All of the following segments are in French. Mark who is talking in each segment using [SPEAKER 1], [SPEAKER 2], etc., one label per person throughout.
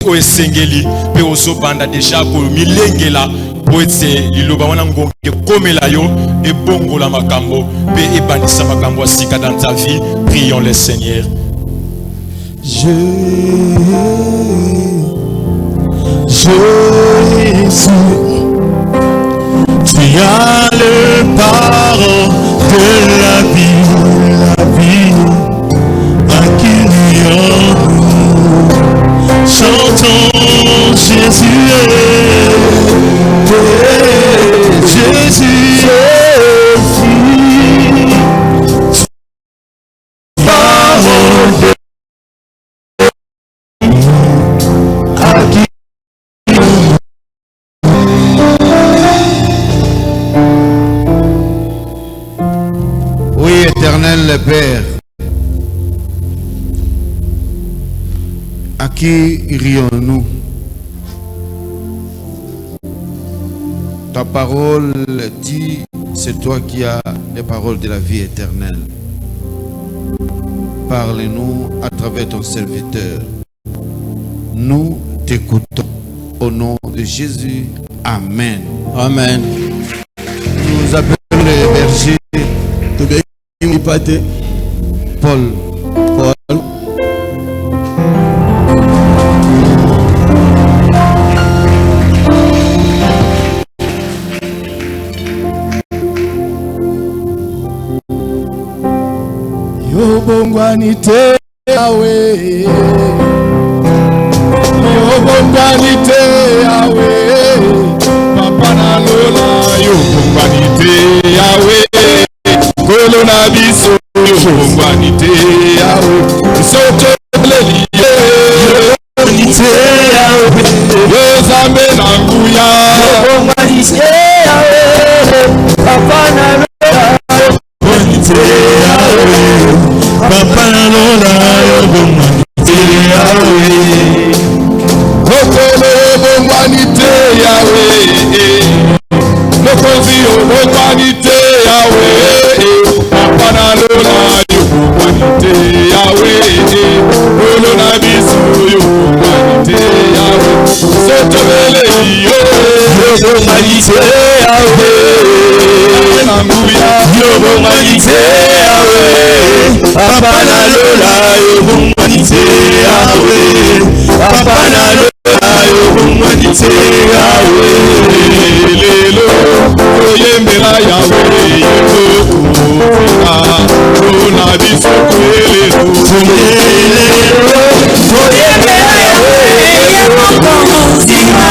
[SPEAKER 1] o esengeli pe ozo banda déjà ko milengela po etse liloba wana ngonge komela yo e bongo la makambo pe e bandisa makambo asika dans ta vie. Prions le Seigneur.
[SPEAKER 2] Jésus, tu as le pardon de la vie, à qui nous chantons Jésus, Jésus, parole de à qui.
[SPEAKER 3] Éternel le Père, à qui irions-nous? Ta parole dit, c'est toi qui as les paroles de la vie éternelle. Parle-nous à travers ton serviteur. Nous t'écoutons. Au nom de Jésus, Amen.
[SPEAKER 2] Amen.
[SPEAKER 3] Nous appelons les bergers Paul.
[SPEAKER 2] Yobongwanite yawe, yobongwanite yawe, papa na lola yobongwanite yawe. Kolona biso yobongwanite yawe, soto leliye yobongwanite yawe, yozambe na nguya yobongwanite yawe, papa na lola yobongwanite yawe, papa na lola yobongwanite yawe, okolo yobongwanite yawe, lokozi yobongwanite yawe, papa na lola yobongwanite yawe, kolona biso yobongwanite yawe, sotobele yo yobongwanite yawe, yobongwanite yawe, papa na lola yobongwanite yawe, papa na lola yobongwanite yawe, lelo oyembela yawe yekokufika kolona biso kwelelo oyembela yawe yekokufika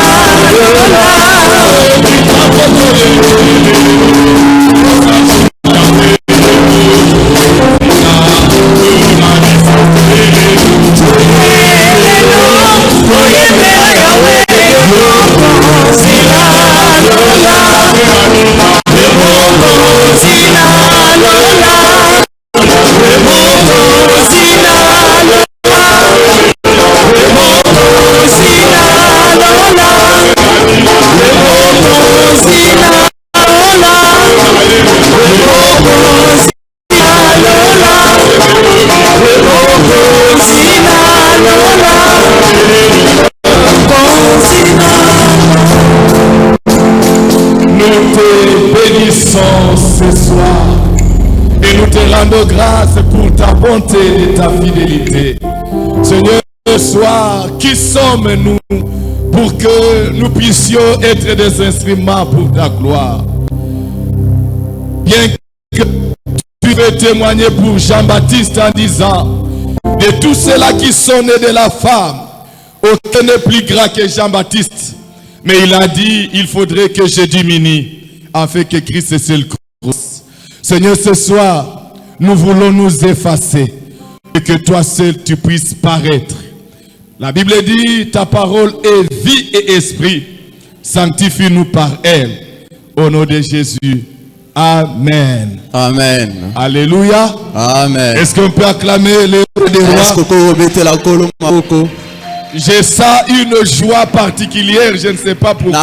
[SPEAKER 2] ce soir et nous te rendons grâce pour ta bonté et ta fidélité. Seigneur, ce soir, qui sommes-nous pour que nous puissions être des instruments pour ta gloire? Bien que tu veux témoigner pour Jean-Baptiste en disant, de tous ceux-là qui sont nés de la femme, aucun n'est plus grand que Jean-Baptiste. Mais il a dit, il faudrait que je diminue, afin que Christ se le crosse. Seigneur, ce soir, nous voulons nous effacer et que toi seul tu puisses paraître. La Bible dit, ta parole est vie et esprit. Sanctifie-nous par elle. Au nom de Jésus. Amen.
[SPEAKER 4] Amen.
[SPEAKER 2] Alléluia.
[SPEAKER 4] Amen.
[SPEAKER 2] Est-ce qu'on peut acclamer le roi des rois? J'ai ça une joie particulière, je ne sais pas pourquoi.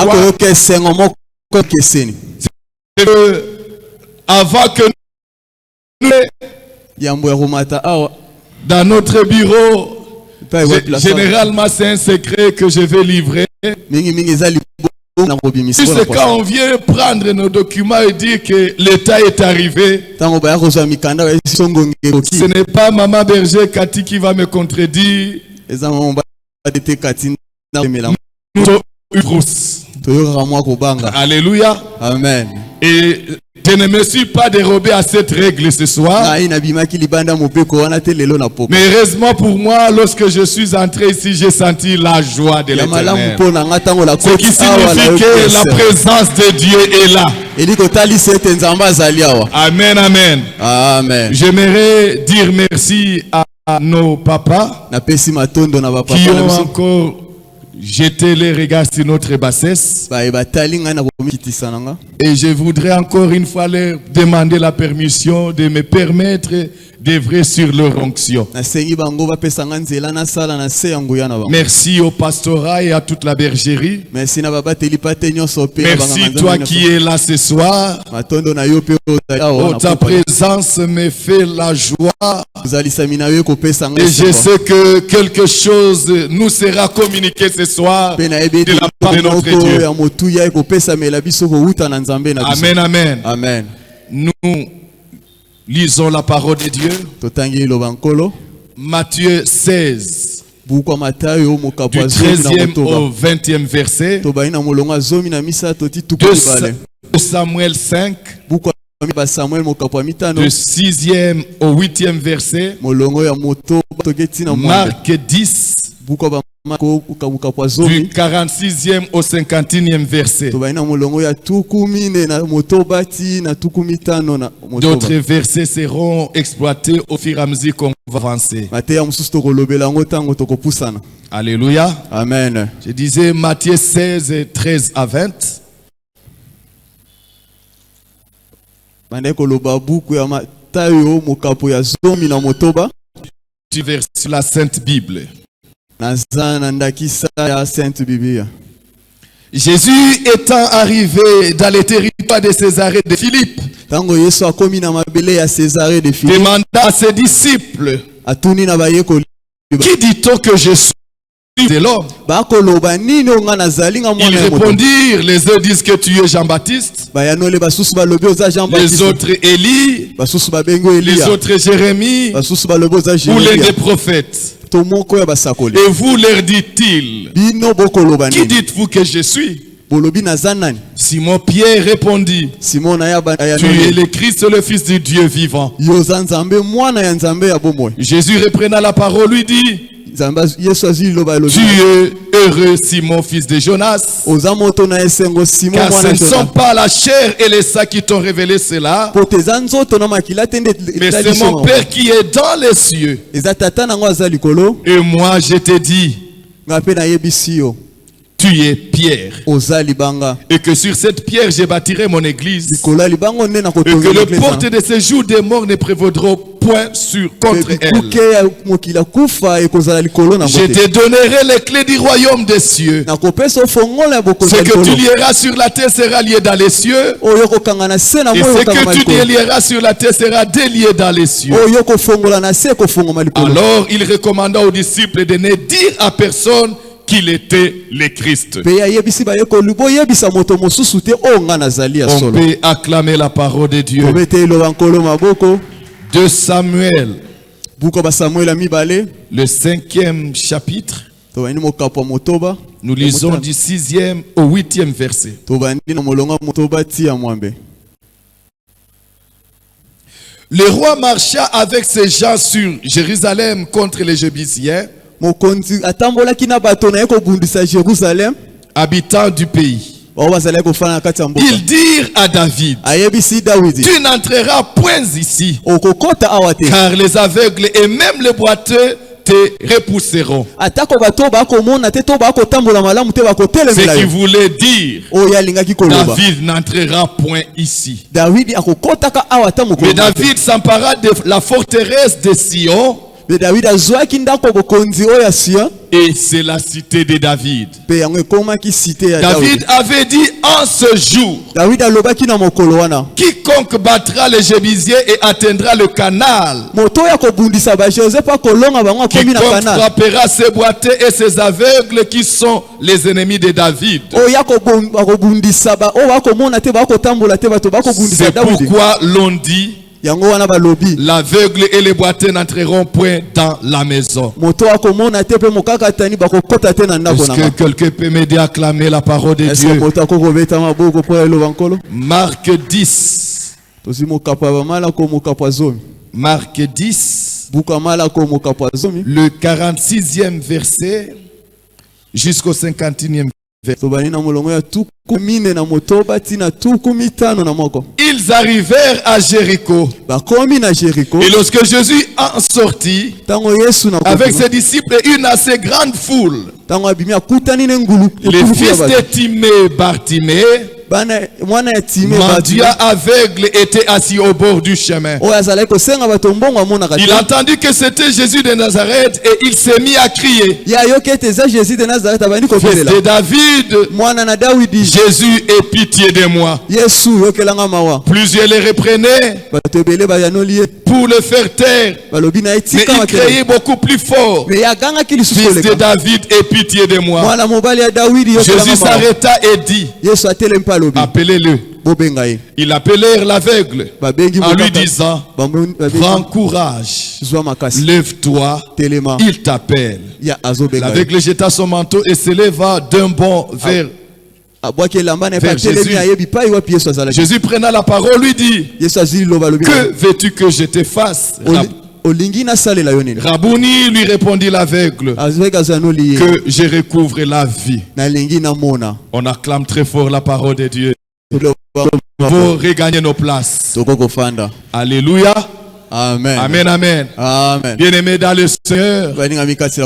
[SPEAKER 2] Avant que nous, dans notre bureau, Généralement, c'est un secret que je vais livrer. C'est quand on vient prendre nos documents et dire que l'État est arrivé. Ce n'est pas Maman Berger Cathy qui va me contredire. Alléluia.
[SPEAKER 3] Amen.
[SPEAKER 2] Et je ne me suis pas dérobé à cette règle ce soir. Mais heureusement pour moi, lorsque je suis entré ici, j'ai senti la joie de l'Éternel. Ce qui signifie que la présence de Dieu est là. Amen, amen.
[SPEAKER 3] Amen.
[SPEAKER 2] J'aimerais dire merci à nos papas qui ont encore jeté les regards sur notre bassesse. Et je voudrais encore une fois leur demander la permission de me permettre d'œuvrer sur leur onction. Merci au pastorat et à toute la bergerie. Merci toi qui es là ce soir. Oh, ta présence me fait la joie. Et je sais que quelque chose nous sera communiqué ce soir de la part de notre Dieu. Amen, amen.
[SPEAKER 3] Amen.
[SPEAKER 2] Nous lisons la parole de Dieu. Matthieu 16. Du 13e au 20e verset. 2 Samuel 5. Du 6e au 8e verset. Marc 10. Du 46e au 51e verset. D'autres versets seront exploités au fur et à mesure qu'on va avancer. Alléluia.
[SPEAKER 3] Amen.
[SPEAKER 2] Je disais Matthieu 16, 13 à 20. Tu verses sur la Sainte Bible. Jésus étant arrivé dans les territoires de Césarée de Philippe, demanda à ses disciples, qui dit-on que je suis de l'homme? Ils répondirent, les uns disent que tu es Jean-Baptiste, les autres Élie, les autres Jérémie, ou l'un des prophètes. Et vous leur dit-il, qui dites-vous que je suis? Simon Pierre répondit, tu es le Christ, le Fils du Dieu vivant. Jésus reprenant la parole lui dit, tu es heureux Simon, fils de Jonas, car ce ne sont pas la chair et le sang qui t'ont révélé cela, mais c'est mon Père qui est dans les cieux. Et moi je te dis, tu es Pierre, et que sur cette pierre je bâtirai mon église, et que les portes de ces jours des morts ne prévaudront point contre elle. Je te donnerai les clés du royaume des cieux. Ce que tu lieras sur la terre sera lié dans les cieux, et ce que tu délieras sur la terre sera délié dans les cieux. Alors il recommanda aux disciples de ne dire à personne qu'il était le Christ. On peut acclamer la parole de Dieu. 2 Samuel, le 5e chapitre. Nous lisons du 6e au 8e verset. Le roi marcha avec ses gens sur Jérusalem contre les Jébusiens, habitants du pays. Ils dirent à David, tu n'entreras point ici, car les aveugles et même les boiteux te repousseront. Ce qui voulait dire, David n'entrera point ici. Mais David s'empara de la forteresse de Sion Et c'est la cité de David. David avait dit en ce jour, quiconque battra les Jébusiers et atteindra le canal, quiconque frappera ses boiteux et ses aveugles qui sont les ennemis de David. C'est pourquoi l'on dit, l'aveugle et les boiteux n'entreront point dans la maison. Est-ce que quelqu'un peut m'aider à acclamer la parole de Dieu? Marc 10. Marc 10. Le 46e verset jusqu'au 51e verset. Ils arrivèrent à Jéricho. Et lorsque Jésus en sortit avec ses disciples et une assez grande foule, les fils de Timée, Bartimée, mendiant aveugle, était assis au bord du chemin. Il entendit que c'était Jésus de Nazareth et il s'est mis à crier, Fils de David, Jésus, aie pitié de moi. Plusieurs les reprenaient pour le faire taire, mais il criait beaucoup plus fort, Fils de David, aie pitié de moi. Jésus s'arrêta et dit, appelez-le. Ils appelèrent l'aveugle en lui disant, prends courage, lève-toi, il t'appelle. L'aveugle jeta son manteau et se leva d'un bond vers Jésus. Jésus prenant la parole lui dit, que veux-tu que je te fasse? Rabouni, lui répondit l'aveugle, que je recouvre la vie. On acclame très fort la parole de Dieu pour regagner nos places. Alléluia.
[SPEAKER 1] Amen.
[SPEAKER 2] Amen, amen.
[SPEAKER 1] Amen.
[SPEAKER 2] Bien-aimé dans le Seigneur,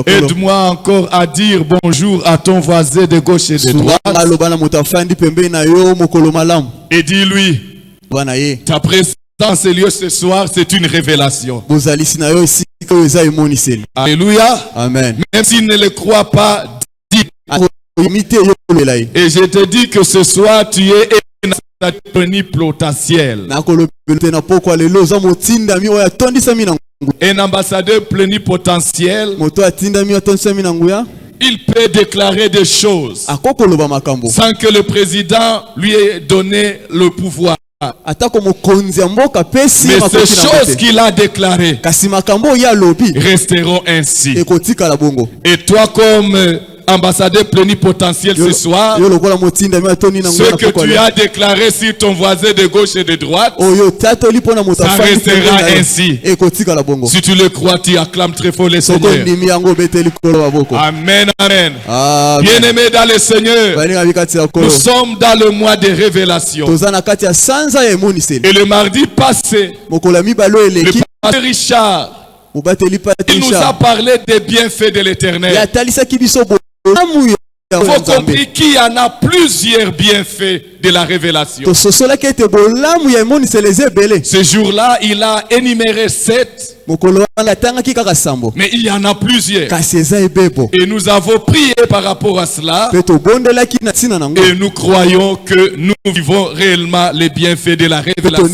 [SPEAKER 2] aide-moi encore à dire bonjour à ton voisin de gauche et de droite. Et dis-lui, ta présence dans ce lieu ce soir, c'est une révélation. Alléluia.
[SPEAKER 1] Amen.
[SPEAKER 2] Même s'il ne le croit pas, dis. Et je te dis que ce soir, tu es un ambassadeur plénipotentiel. Un ambassadeur plénipotentiel, il peut déclarer des choses sans que le président lui ait donné le pouvoir. Mais ces choses qu'il a déclarées resteront ainsi. Et toi, comme ambassadeur plénipotentiel ce soir, ce que tu as déclaré sur ton voisin de gauche et de droite, ça restera ainsi. Si tu le crois, tu acclames très fort le Seigneur. Amen, amen. Bien-aimés dans le Seigneur, nous sommes dans le mois de révélation. Et le mardi passé, le pasteur Richard, il nous a parlé des bienfaits de l'Éternel. Il faut compris qu'il y en a plusieurs bienfaits de la révélation. Ce jour-là, il a énuméré 7. Mais il y en a plusieurs. Et nous avons prié par rapport à cela. Et nous croyons que nous vivons réellement les bienfaits de la révélation.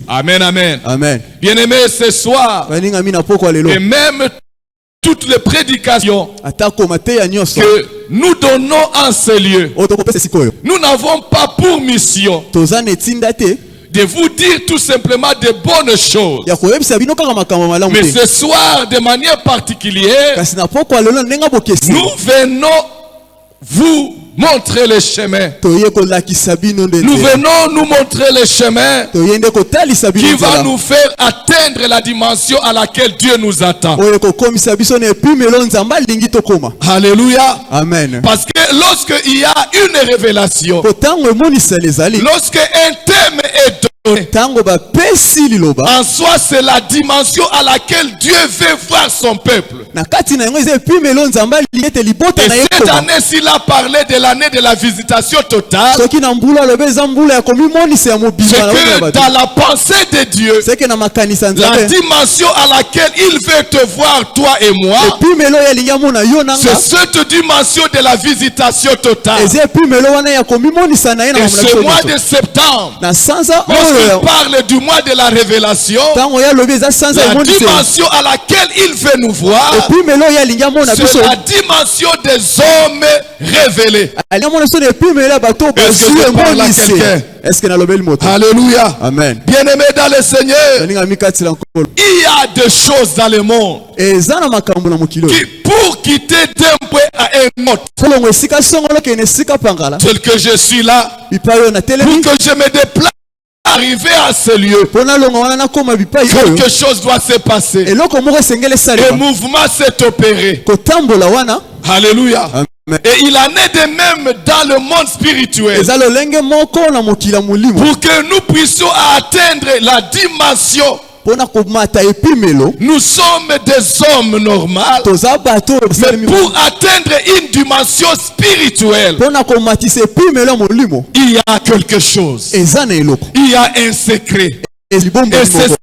[SPEAKER 2] Amen, amen.
[SPEAKER 1] Amen.
[SPEAKER 2] Bien-aimé, ce soir, et même toutes les prédications que nous donnons en ce lieu, nous n'avons pas pour mission de vous dire tout simplement de bonnes choses. Mais ce soir, de manière particulière, nous venons vous montrer le chemin. Nous venons nous montrer le chemin qui va nous faire atteindre la dimension à laquelle Dieu nous attend. Alléluia.
[SPEAKER 1] Amen.
[SPEAKER 2] Parce que lorsqu'il y a une révélation, lorsque un thème est tango ba pesi liloba
[SPEAKER 4] en soi c'est la dimension à laquelle Dieu veut voir son peuple.
[SPEAKER 2] na kati na yango eza epimelo nzamba liete libota
[SPEAKER 4] Et
[SPEAKER 2] na
[SPEAKER 4] cette
[SPEAKER 2] yeko
[SPEAKER 4] année, s'il a parlé de l'année de la visitation totale,
[SPEAKER 2] soki na mbula lobe eza mbula ya komimonisa ya
[SPEAKER 4] c'est
[SPEAKER 2] mobimba na
[SPEAKER 4] que
[SPEAKER 2] bato
[SPEAKER 4] dans la pensée de Dieu,
[SPEAKER 2] c'est que na makanisa
[SPEAKER 4] la
[SPEAKER 2] nzambe
[SPEAKER 4] dimension à laquelle il veut te voir, toi et moi,
[SPEAKER 2] epimelo ya linga mona yo
[SPEAKER 4] c'est
[SPEAKER 2] nanga
[SPEAKER 4] cette dimension de la visitation totale.
[SPEAKER 2] eza epimelo wana ya komimonisa na ye na
[SPEAKER 4] Et
[SPEAKER 2] mamela
[SPEAKER 4] ce
[SPEAKER 2] biso
[SPEAKER 4] mois
[SPEAKER 2] nyonso.
[SPEAKER 4] de septembre,
[SPEAKER 2] na sanza
[SPEAKER 4] lorsqu'il
[SPEAKER 2] oyo
[SPEAKER 4] parle du mois de la révélation,
[SPEAKER 2] tango ya lobi eza sanza
[SPEAKER 4] la
[SPEAKER 2] emonisi
[SPEAKER 4] dimension à laquelle il veut nous voir,
[SPEAKER 2] epimelo ya linga mona biso
[SPEAKER 4] c'est la dimension des hommes révélés.
[SPEAKER 2] alinga mona biso na epimelo ya bato
[SPEAKER 4] Est-ce que
[SPEAKER 2] bazwi
[SPEAKER 4] je parle à
[SPEAKER 2] emonisi
[SPEAKER 4] quelqu'un?
[SPEAKER 2] est-ce que nalobeli moto
[SPEAKER 4] Alléluia.
[SPEAKER 2] amen
[SPEAKER 4] Bien-aimé dans le Seigneur,
[SPEAKER 2] baninga mikatila nkolo
[SPEAKER 4] il y a des choses dans le monde
[SPEAKER 2] eza na makambo na mokili oyo
[SPEAKER 4] qui, pour quitter d'un point à un autre,
[SPEAKER 2] kolongo esika songolo kende esika pangala
[SPEAKER 4] tel que je suis là,
[SPEAKER 2] bipai oyo na
[SPEAKER 4] pour
[SPEAKER 2] telemi
[SPEAKER 4] que je me déplace, arriver à ce lieu,
[SPEAKER 2] mpo nalonga wana nakoma bipai oyo
[SPEAKER 4] quelque chose doit se passer.
[SPEAKER 2] eloko moko esengeli
[SPEAKER 4] Le
[SPEAKER 2] esalema
[SPEAKER 4] mouvement s'est opéré.
[SPEAKER 2] kotambola wana
[SPEAKER 4] Alléluia.
[SPEAKER 2] amen.
[SPEAKER 4] Et il en est de même dans le monde spirituel.
[SPEAKER 2] eza lolenge moko na mokili ya molimo
[SPEAKER 4] Pour que nous puissions atteindre la dimension,
[SPEAKER 2] mpona komata epimelo
[SPEAKER 4] nous sommes des hommes normaux.
[SPEAKER 2] toza bato oyo
[SPEAKER 4] Mais
[SPEAKER 2] basalemi
[SPEAKER 4] pour atteindre une dimension spirituelle,
[SPEAKER 2] mpona komatisa epimelo ya molimo
[SPEAKER 4] il y a quelque chose.
[SPEAKER 2] eza na eloko
[SPEAKER 4] Il y a un secret.
[SPEAKER 2] libombi
[SPEAKER 4] Et c'est
[SPEAKER 2] moko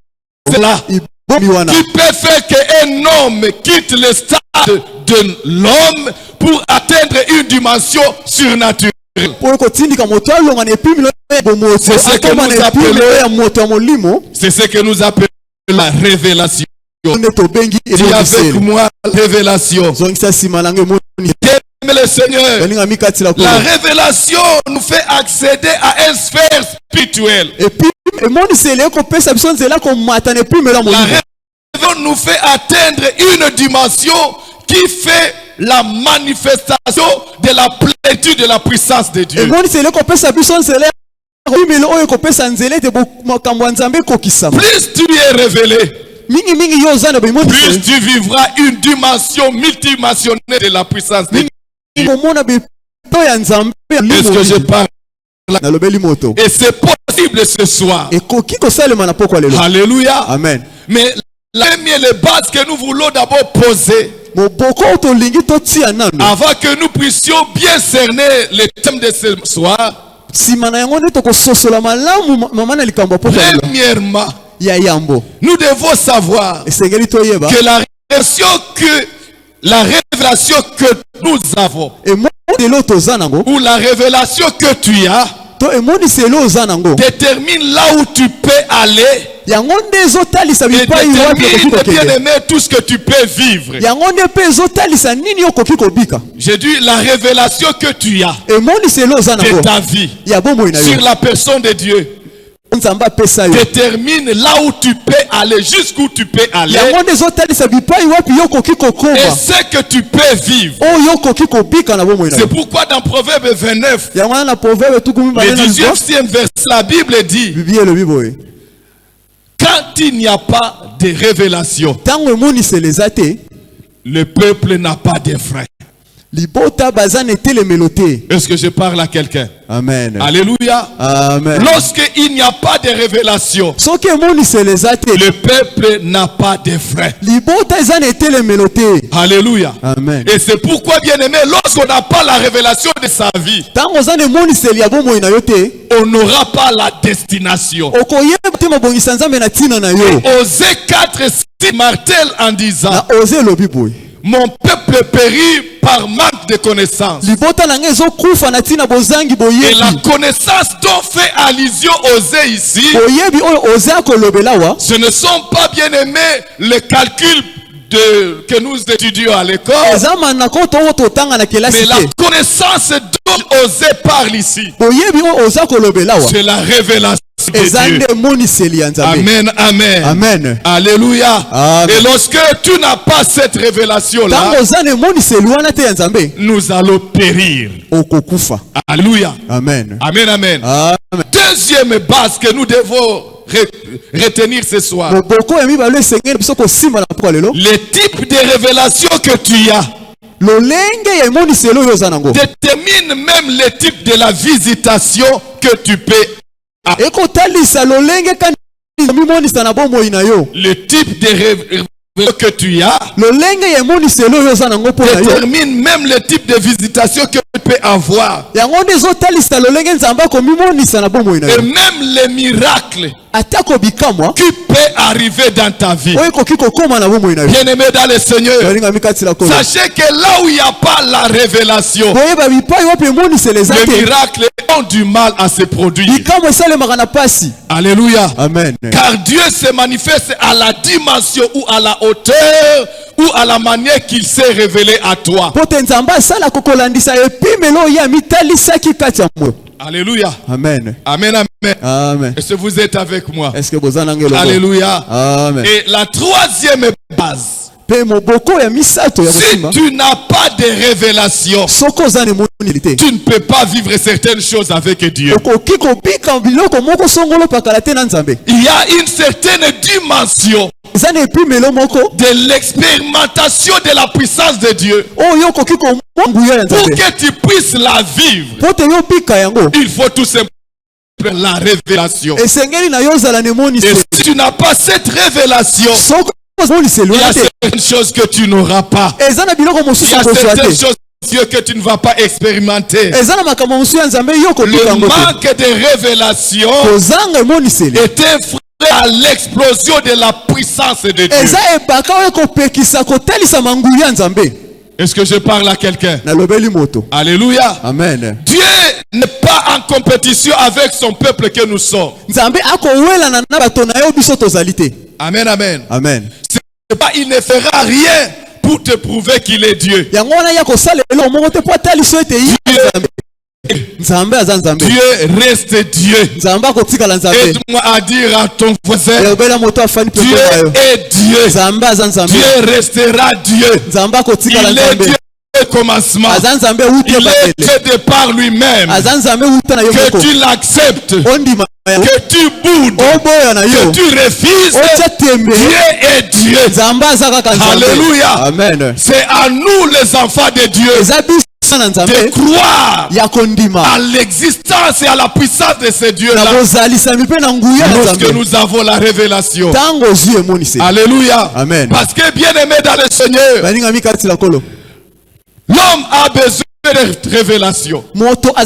[SPEAKER 4] cela
[SPEAKER 2] ibombi wana
[SPEAKER 4] qui peut faire qu'un homme quitte le stade de l'homme pour atteindre une dimension surnaturelle.
[SPEAKER 2] mpo kotindika moto alonga na epimelo ya bomoto
[SPEAKER 4] C'est ce que
[SPEAKER 2] akoma
[SPEAKER 4] nous
[SPEAKER 2] na epimelo
[SPEAKER 4] appelons-
[SPEAKER 2] ya moto ya molimo
[SPEAKER 4] C'est ce que nous appelons la révélation.
[SPEAKER 2] nde tobengi
[SPEAKER 4] Dis avec
[SPEAKER 2] emoniseli
[SPEAKER 4] moi la révélation.
[SPEAKER 2] zongisa nsima nanga emoni
[SPEAKER 4] Aimez le Seigneur.
[SPEAKER 2] baninga mikatila
[SPEAKER 4] La
[SPEAKER 2] kolo
[SPEAKER 4] révélation nous fait accéder à une sphère spirituelle.
[SPEAKER 2] epi emoniseli ekopesa biso nzela komata na epimelo ya
[SPEAKER 4] La
[SPEAKER 2] molimo
[SPEAKER 4] révélation nous fait atteindre une dimension qui fait la manifestation de la plénitude de la puissance de Dieu.
[SPEAKER 2] emoniseli ekopesa biso nzela ya epimelo oyo ekopesa nzela ete makambo ya nzambe ekokisama
[SPEAKER 4] Plus tu es révélé,
[SPEAKER 2] mingimingi yo oza na
[SPEAKER 4] plus
[SPEAKER 2] bomoniseli
[SPEAKER 4] tu vivras une dimension multidimensionnelle de la puissance de Dieu.
[SPEAKER 2] komona bipo ya nzambe ya
[SPEAKER 4] Est-ce que je
[SPEAKER 2] limo
[SPEAKER 4] parle?
[SPEAKER 2] nalobeli moto
[SPEAKER 4] Et c'est possible ce soir.
[SPEAKER 2] ekoki kosalema na pokwa lelo
[SPEAKER 4] Alléluia.
[SPEAKER 2] amen
[SPEAKER 4] Mais la première les bases que nous voulons d'abord poser
[SPEAKER 2] moboko oyo tolingi totia nano
[SPEAKER 4] avant que nous puissions bien cerner le thème de ce soir.
[SPEAKER 2] nsima na yango nde tokososola malamu mama na likambo ya pokwa lelo
[SPEAKER 4] Premièrement,
[SPEAKER 2] ya yambo
[SPEAKER 4] nous devons savoir
[SPEAKER 2] esengeli toyeba
[SPEAKER 4] que la révélation que nous avons,
[SPEAKER 2] emoniseli oyo toza nango
[SPEAKER 4] ou la révélation que tu as,
[SPEAKER 2] to emoniseli oyo oza nango
[SPEAKER 4] détermine là où tu peux aller
[SPEAKER 2] yango nde ezotalisa
[SPEAKER 4] et
[SPEAKER 2] bipai wapi okoki
[SPEAKER 4] détermine, bien
[SPEAKER 2] kokende
[SPEAKER 4] aimé, tout ce que tu peux vivre.
[SPEAKER 2] yango nde mpe ezotalisa nini okoki kobika
[SPEAKER 4] J'ai dit la révélation que tu as
[SPEAKER 2] emoniseli oyo oza
[SPEAKER 4] de
[SPEAKER 2] nango
[SPEAKER 4] ta vie
[SPEAKER 2] ya bomoi na
[SPEAKER 4] sur
[SPEAKER 2] yo
[SPEAKER 4] la personne de Dieu
[SPEAKER 2] nzambe apesa yo
[SPEAKER 4] détermine là où tu peux aller, jusqu'où tu peux aller,
[SPEAKER 2] yango nde ezotalisa bipai wapi yo okoki
[SPEAKER 4] et
[SPEAKER 2] kokoma
[SPEAKER 4] ce que tu peux vivre.
[SPEAKER 2] oyo okoki kobika na bomoi na
[SPEAKER 4] C'est
[SPEAKER 2] yo
[SPEAKER 4] pourquoi dans Proverbe 29,
[SPEAKER 2] yango wana na proverbe tukumi
[SPEAKER 4] le
[SPEAKER 2] mibale na libo
[SPEAKER 4] 18e verset, la Bible dit,
[SPEAKER 2] bibi elobi boye
[SPEAKER 4] quand il n'y a pas de révélation,
[SPEAKER 2] ntango emoniseli eza te
[SPEAKER 4] le peuple n'a pas de frein.
[SPEAKER 2] libota baza na etelemelo te
[SPEAKER 4] Est-ce que je parle à quelqu'un?
[SPEAKER 2] amen
[SPEAKER 4] Alléluia.
[SPEAKER 2] amen
[SPEAKER 4] Lorsqu'il n'y a pas de révélation,
[SPEAKER 2] soki emoniseli eza te
[SPEAKER 4] le peuple n'a pas de frein.
[SPEAKER 2] libota eza na etelemelo te
[SPEAKER 4] Alléluia.
[SPEAKER 2] amen
[SPEAKER 4] Et c'est pourquoi, bien aimé, lorsqu'on n'a pas la révélation de sa vie,
[SPEAKER 2] ntango oza na emoniseli ya bomoi na yo te
[SPEAKER 4] on n'aura pas la destination.
[SPEAKER 2] okoyeba te mabongisa nzambe na ntina na yo
[SPEAKER 4] Osée 4 martèle en disant,
[SPEAKER 2] na oze elobi boye
[SPEAKER 4] mon peuple périt par manque de connaissance.
[SPEAKER 2] libota na ngai ezokufa na ntina bozangi
[SPEAKER 4] Et la
[SPEAKER 2] boyebi
[SPEAKER 4] connaissance dont fait allusion Osée ici,
[SPEAKER 2] boyebi oyo oze akolobela wa
[SPEAKER 4] ce ne sont pas, bien aimés, les calculs que nous étudions à l'école,
[SPEAKER 2] eza manako oyo totanga na kelasi
[SPEAKER 4] mais la
[SPEAKER 2] te
[SPEAKER 4] connaissance dont Osée parle ici,
[SPEAKER 2] boyebi oyo oze akolobela wa
[SPEAKER 4] c'est la révélation de
[SPEAKER 2] eza
[SPEAKER 4] Dieu.
[SPEAKER 2] nde emoniseli ya nzambe
[SPEAKER 4] Amen, amen.
[SPEAKER 2] amen
[SPEAKER 4] Alléluia.
[SPEAKER 2] Amen.
[SPEAKER 4] Et lorsque tu n'as pas cette révélation-là,
[SPEAKER 2] ntango oza na emoniseli wana te ya nzambe
[SPEAKER 4] nous allons périr.
[SPEAKER 2] okokufa
[SPEAKER 4] Alléluia.
[SPEAKER 2] amen
[SPEAKER 4] Amen, amen.
[SPEAKER 2] amen
[SPEAKER 4] Deuxième base que nous devons retenir ce soir.
[SPEAKER 2] moboko ya mibale esengeli biso kosimba na pokwa lelo
[SPEAKER 4] Le type de révélation que tu as
[SPEAKER 2] lolenge ya emoniseli oyo oza nango
[SPEAKER 4] détermine même le type de la visitation que tu peux Le type de révélation que tu as détermine même le type de visitation que tu peux avoir. Et même les miracles qui peuvent arriver dans ta vie. Bien-aimé dans le Seigneur, sachez que là où il n'y a pas la révélation, les miracles ont du mal à se produire. Alléluia.
[SPEAKER 2] Amen.
[SPEAKER 4] Car Dieu se manifeste à la dimension ou à la hauteur ou à la manière qu'il s'est révélé à toi. Alléluia.
[SPEAKER 2] Amen.
[SPEAKER 4] Amen, amen.
[SPEAKER 2] Amen.
[SPEAKER 4] Est-ce que vous êtes avec moi?
[SPEAKER 2] Est-ce que vous en avez?
[SPEAKER 4] Alléluia.
[SPEAKER 2] Amen.
[SPEAKER 4] Et la troisième base, si tu n'as pas de révélation, tu ne peux pas vivre certaines choses avec Dieu. Il y a une certaine dimension de l'expérimentation de la puissance de Dieu. Pour que tu puisses la vivre, il faut tout simplement la révélation. Et si tu n'as pas cette révélation, il y a certaines choses que tu n'auras pas. Il y a certaines choses Dieu que tu ne vas pas expérimenter. Le manque de révélation est un frein à l'explosion de la puissance de Dieu. Est-ce que je parle à quelqu'un? Alléluia.
[SPEAKER 2] Amen.
[SPEAKER 4] Dieu n'est pas en compétition avec son peuple que nous sommes. Amen, amen.
[SPEAKER 2] Amen.
[SPEAKER 4] C'est pas, il ne fera rien pour te prouver qu'il est Dieu. Dieu reste Dieu. Aide-moi à dire à ton voisin, Dieu est Dieu. Dieu restera Dieu. Il est Dieu au commencement. Il est Dieu de par lui-même. Que tu l'acceptes, que tu boudes, que tu refuses, Dieu est Dieu. Alléluia.
[SPEAKER 2] Amen.
[SPEAKER 4] C'est à nous les enfants de Dieu de croire à l'existence et à la puissance de ce Dieu-là lorsque nous avons la révélation. Alléluia.
[SPEAKER 2] Amen.
[SPEAKER 4] Parce que bien aimé dans le Seigneur, l'homme a besoin de révélation. L'homme a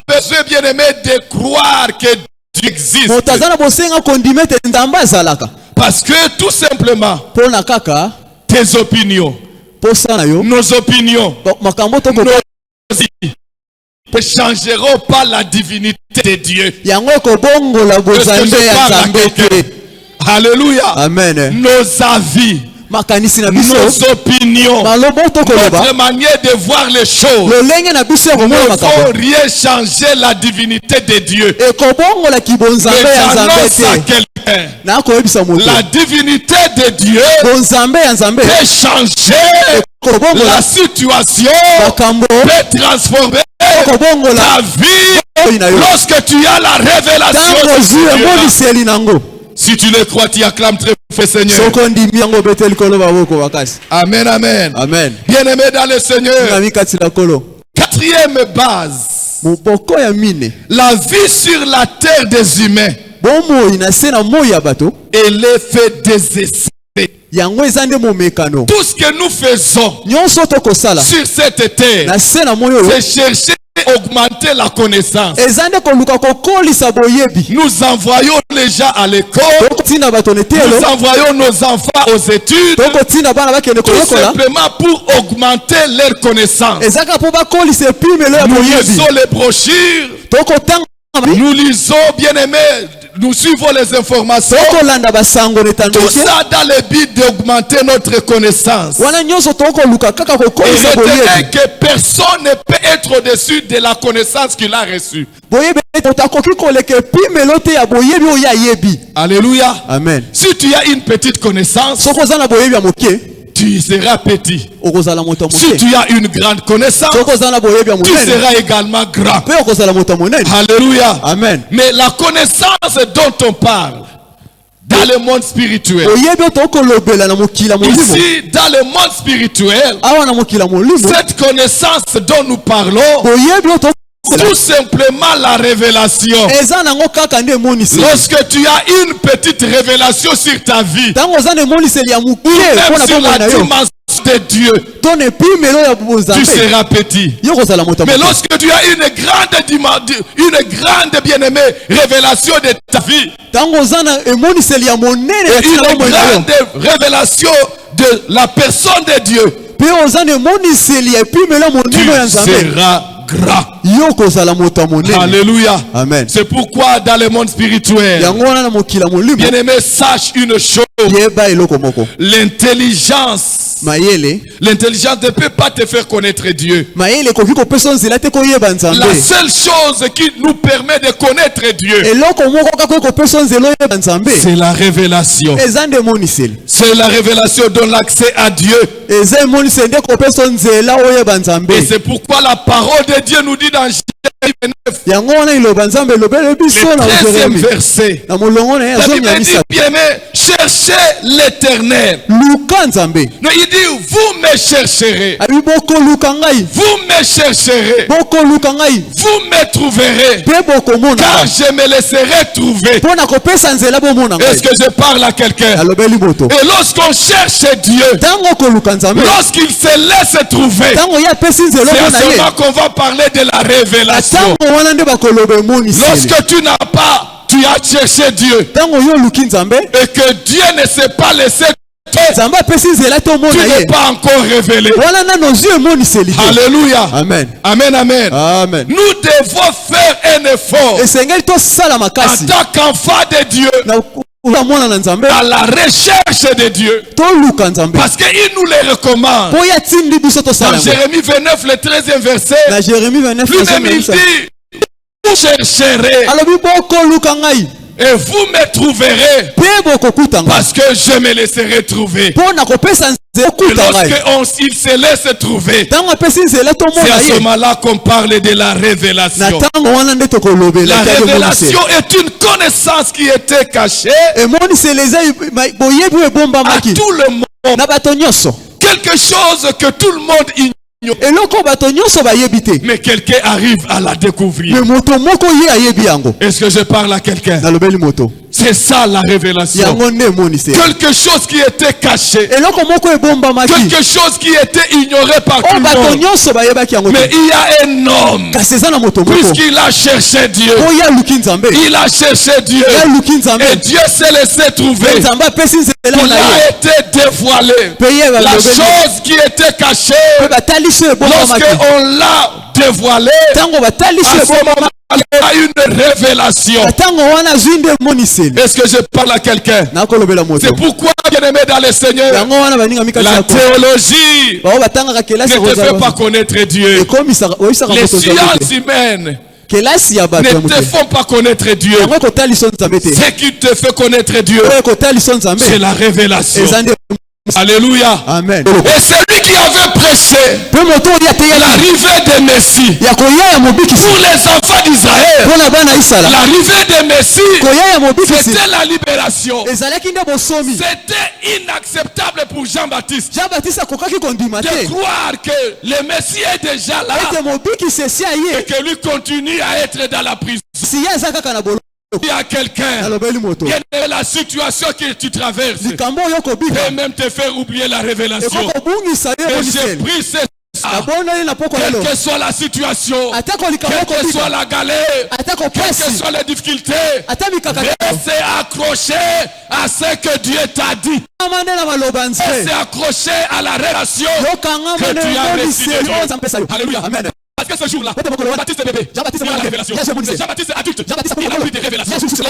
[SPEAKER 4] besoin, bien aimé, de croire que Dieu existe. Parce que tout simplement, tes opinions, nos opinions, ne changeront pas la divinité de Dieu. Alléluia.
[SPEAKER 2] Amen.
[SPEAKER 4] Nos avis, nos opinions, notre manière de voir les choses ne vont rien changer la divinité de Dieu. Mais j'annonce à quelqu'un, la divinité de Dieu peut changer la situation, peut transformer ta vie lorsque tu as la révélation de Dieu. Si tu le crois, tu acclames très fort, Seigneur. Amen, amen.
[SPEAKER 2] Amen.
[SPEAKER 4] Bien-aimé dans le Seigneur. Quatrième base. La vie sur la terre des humains. Elle est faite des essais. Tout ce que nous faisons sur cette terre, c'est chercher à augmenter la connaissance. Nous envoyons les gens à l'école. Nous envoyons nos enfants aux études. Tout simplement pour augmenter leur connaissance. Nous lisons les brochures. Nous lisons, bien aimés. Nous suivons les informations. Tout ça dans le but d'augmenter notre connaissance. Et retenez que personne ne peut être au-dessus de la connaissance qu'il a reçue. Alléluia.
[SPEAKER 2] Amen.
[SPEAKER 4] Si tu as une petite connaissance, tu seras petit. Si tu as une grande connaissance, tu seras également grand. Alléluia.
[SPEAKER 2] Amen.
[SPEAKER 4] Mais la connaissance dont on parle dans le monde spirituel, ici dans le monde spirituel, cette connaissance dont nous parlons, tout simplement la révélation. Lorsque tu as une petite révélation sur ta vie, même sur la dimension de Dieu, tu seras petit. Mais lorsque tu as une grande bien-aimée révélation de ta vie, une grande révélation de la personne de Dieu, tu seras grand. Alléluia.
[SPEAKER 2] Amen.
[SPEAKER 4] C'est pourquoi dans le monde spirituel, bien-aimé, sache une chose. L'intelligence ne peut pas te faire connaître Dieu. La seule chose qui nous permet de connaître Dieu, c'est la révélation. C'est la révélation donne l'accès à Dieu. Et c'est pourquoi la parole de Dieu nous dit dans Jérémie 29, le 13e verset, la Bible dit, bien-aimé, cherchez l'Éternel. Il dit, vous me chercherez. Vous me chercherez. Vous me trouverez. Car je me laisserai trouver. Est-ce que je parle à quelqu'un? Et lorsqu'on cherche Dieu, lorsqu'il se laisse trouver, c'est à ce moment qu'on va parler de la révélation. Lorsque tu n'as pas, tu as cherché Dieu, et que Dieu ne s'est pas laissé, tu n'es pas encore révélé. Alléluia.
[SPEAKER 2] Amen.
[SPEAKER 4] Amen, amen.
[SPEAKER 2] Amen.
[SPEAKER 4] Nous devons faire un effort en tant qu'enfant de Dieu, à la recherche de Dieu, parce qu'il nous les recommande. Dans Jérémie 29, le 13e verset, lui-même il dit, vous chercherez et vous me trouverez, parce que je me laisserai trouver. Et lorsqu'il se laisse trouver, c'est à ce moment-là qu'on parle de la révélation. La révélation est une connaissance qui était cachée à tout le monde. Quelque chose que tout le monde ignore. Mais quelqu'un arrive à la découvrir. Est-ce que je parle à quelqu'un? C'est ça la révélation. Quelque chose qui était caché. Quelque chose qui était ignoré par tout le monde. Mais il y a un homme, puisqu'il a cherché Dieu, il a cherché Dieu, et Dieu s'est laissé trouver. Il a été dévoilé. La chose qui était cachée, lorsqu'on l'a dévoilé, à ce moment, il y a une révélation. Est-ce que je parle à quelqu'un? C'est pourquoi, bien-aimé dans le Seigneur, la théologie ne te fait pas connaître Dieu. Les sciences humaines ne te font pas connaître Dieu. Ce qui te fait connaître Dieu, c'est la révélation. Alléluia.
[SPEAKER 2] Amen.
[SPEAKER 4] Et celui qui avait prêché l'arrivée de Messie pour les enfants d'Israël, l'arrivée de Messie, c'était la libération. C'était inacceptable pour Jean-Baptiste de croire que le Messie est déjà là et que lui continue à être dans la prison. Il y a quelqu'un, la situation que tu traverses peut même te faire oublier la révélation. Et j'ai pris ce quelle que soit la situation, quelle que soit la galère, quelles que soient les difficultés, reste accroché à ce que Dieu t'a dit. Reste accroché à la relation que tu as reçue de Dieu. Alléluia. Parce que ce jour-là, Jean-Baptiste est bébé, il a la révélation. Jean-Baptiste est adulte, il a eu des révélations. Il se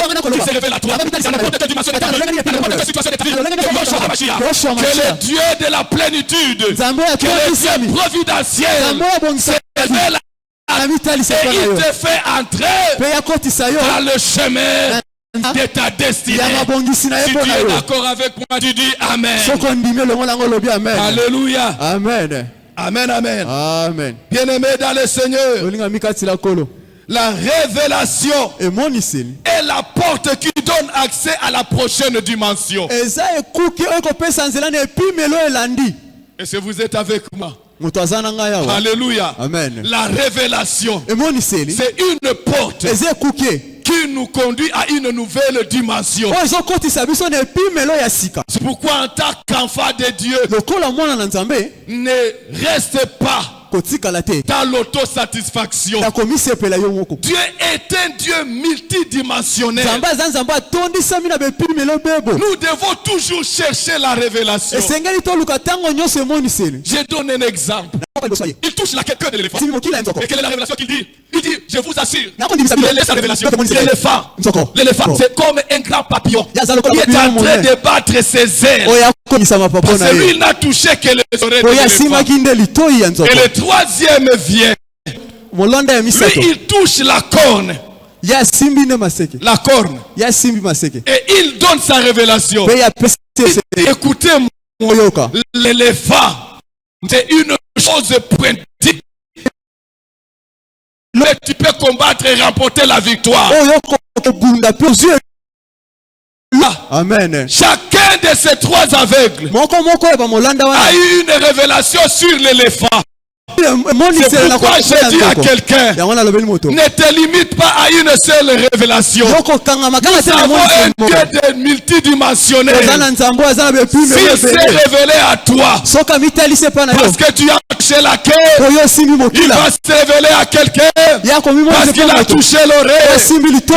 [SPEAKER 4] révèle à toi, dans n'importe quelle dimension de ta vie, dans n'importe quelle situation de ta vie. Que le Dieu de la plénitude, que le Dieu providentiel se révèle et il te fait entrer dans le chemin de ta destinée. Si tu es d'accord avec moi, tu dis Amen. Alléluia.
[SPEAKER 2] Amen.
[SPEAKER 4] Amen, amen.
[SPEAKER 2] Amen.
[SPEAKER 4] Bien-aimé dans le Seigneur, la révélation est la porte qui donne accès à la prochaine dimension. Et si vous êtes avec moi, Alléluia.
[SPEAKER 2] Amen.
[SPEAKER 4] La révélation, c'est une porte qui nous conduit à une nouvelle dimension. C'est pourquoi en tant qu'enfant de Dieu, ne reste pas dans l'autosatisfaction. Dieu est un Dieu multidimensionnel. Nous devons toujours chercher la révélation. Je donne un exemple. Il touche la queue de l'éléphant. Et quelle est la révélation qu'il dit? Il dit, je vous assure, il laisse la révélation. L'éléphant, c'est comme un grand papillon. Il est en train de battre ses ailes. Parce que lui, il n'a touché que les oreilles de l'éléphant. Et le troisième vient. Lui, il touche la corne. La corne. Et il donne sa révélation. Écoutez-moi, l'éléphant, c'est une chose pointue. Mais tu peux combattre et remporter la victoire.
[SPEAKER 2] Amen.
[SPEAKER 4] Chacun de ces trois aveugles a eu une révélation sur l'éléphant. C'est pourquoi je dis à quelqu'un, ne te limite pas à une seule révélation. Nous avons un Dieu multidimensionnel. S'il s'est révélé à toi, parce que tu as touché la queue, il va se révéler à quelqu'un, parce qu'il a touché l'oreille.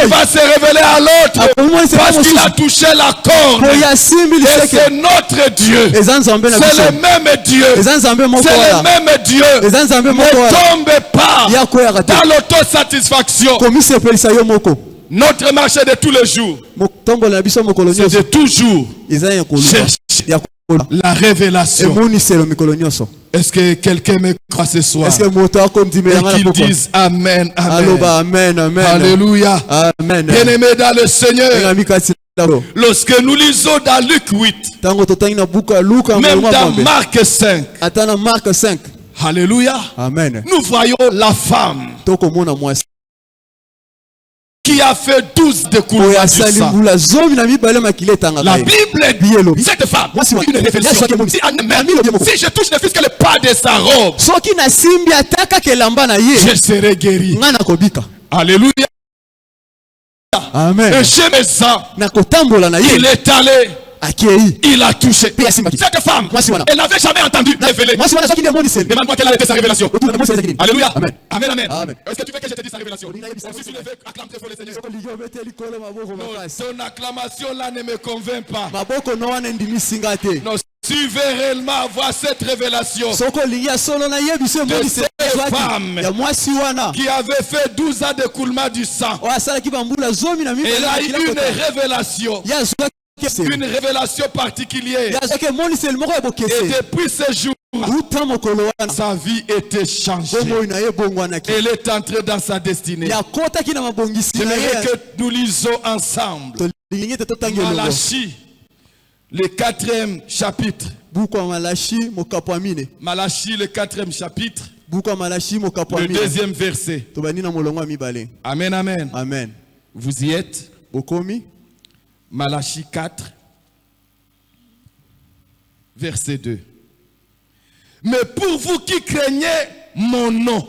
[SPEAKER 4] Il va se révéler à l'autre, parce qu'il a touché la corne. Et c'est notre Dieu. C'est le même Dieu. C'est le même Dieu. Ne tombe pas dans l'autosatisfaction. Notre marché de tous les jours, c'est de toujours chercher la révélation. Est-ce que quelqu'un me croit ce soir? Et qu'il dise Amen, Amen. Alléluia. Bien-aimé dans le Seigneur, lorsque nous lisons dans Luc 8, même dans Marc 5, Alléluia.
[SPEAKER 2] Amen.
[SPEAKER 4] Nous voyons la femme qui a fait 12 découlements du sang. La Bible dit, cette femme, une révélation. Si je touche ne fût-ce que le pas de sa robe, je serai guéri. Alléluia.
[SPEAKER 2] Amen.
[SPEAKER 4] Et chez mes sang, il est allé. Il a touché. Cette femme, elle n'avait jamais entendu révéler. Demande-moi quelle a été sa révélation. Alléluia. Amen. Est-ce que tu veux que je te dise sa révélation? Si tu le veux, acclame très fort le Seigneur. Ton acclamation là ne me convainc pas. Non, si tu veux réellement avoir cette révélation de cette femme qui avait fait 12 ans d'écoulement du sang, elle a eu une révélation. Une révélation particulière. Et depuis ce jour, sa vie était changée. Elle est entrée dans sa destinée. J'aimerais que nous lisons ensemble Malachie, le 4e chapitre. Malachie, le 4e chapitre, le 2e verset. Amen. Vous y êtes? Malachie 4, verset 2. Mais pour vous qui craignez mon nom,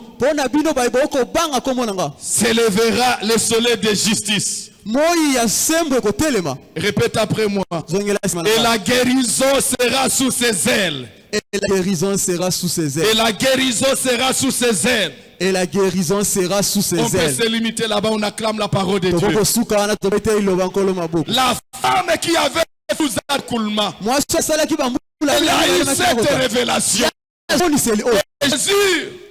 [SPEAKER 4] s'élèvera le soleil de justice. Répète après moi. Et la guérison sera sous ses ailes.
[SPEAKER 2] Et la guérison sera sous ses ailes.
[SPEAKER 4] Et la guérison sera sous ses ailes.
[SPEAKER 2] Et la guérison sera sous ses ailes.
[SPEAKER 4] On peut se limiter là-bas, on acclame la parole de Dieu. La femme qui avait 12 ans d'écoulement, elle a eu cette révélation. Jésus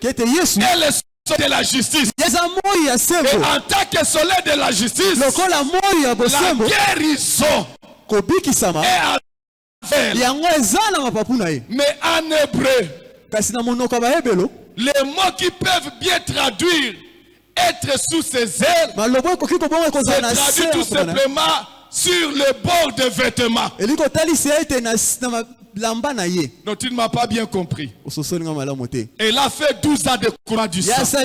[SPEAKER 4] est le soleil de la justice. Et en tant que soleil de la justice, la guérison est mais en hébreu, les mots qui peuvent bien traduire être sous ses ailes, c'est traduit tout simplement sur le bord de vêtements. Non, tu ne m'as pas bien compris. Elle a fait 12 ans de courant du sang. La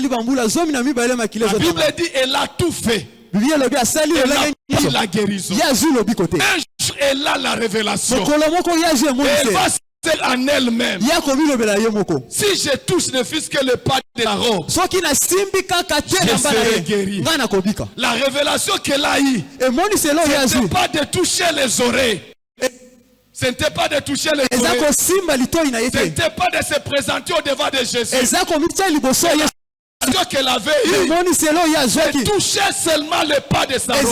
[SPEAKER 4] Bible dit elle a tout fait. Elle a pris la guérison. Un jour, elle a la révélation. Elle va en elle-même. Si je touche ne fût-ce que le pas de la robe, je serai guéri. La révélation qu'elle a eue, ce n'était pas de toucher les oreilles. Ce n'était pas de toucher les oreilles. Ce n'était pas de se présenter au devant de Jésus. Ce qu'elle avait eu, c'est toucher seulement le pas de sa robe. Et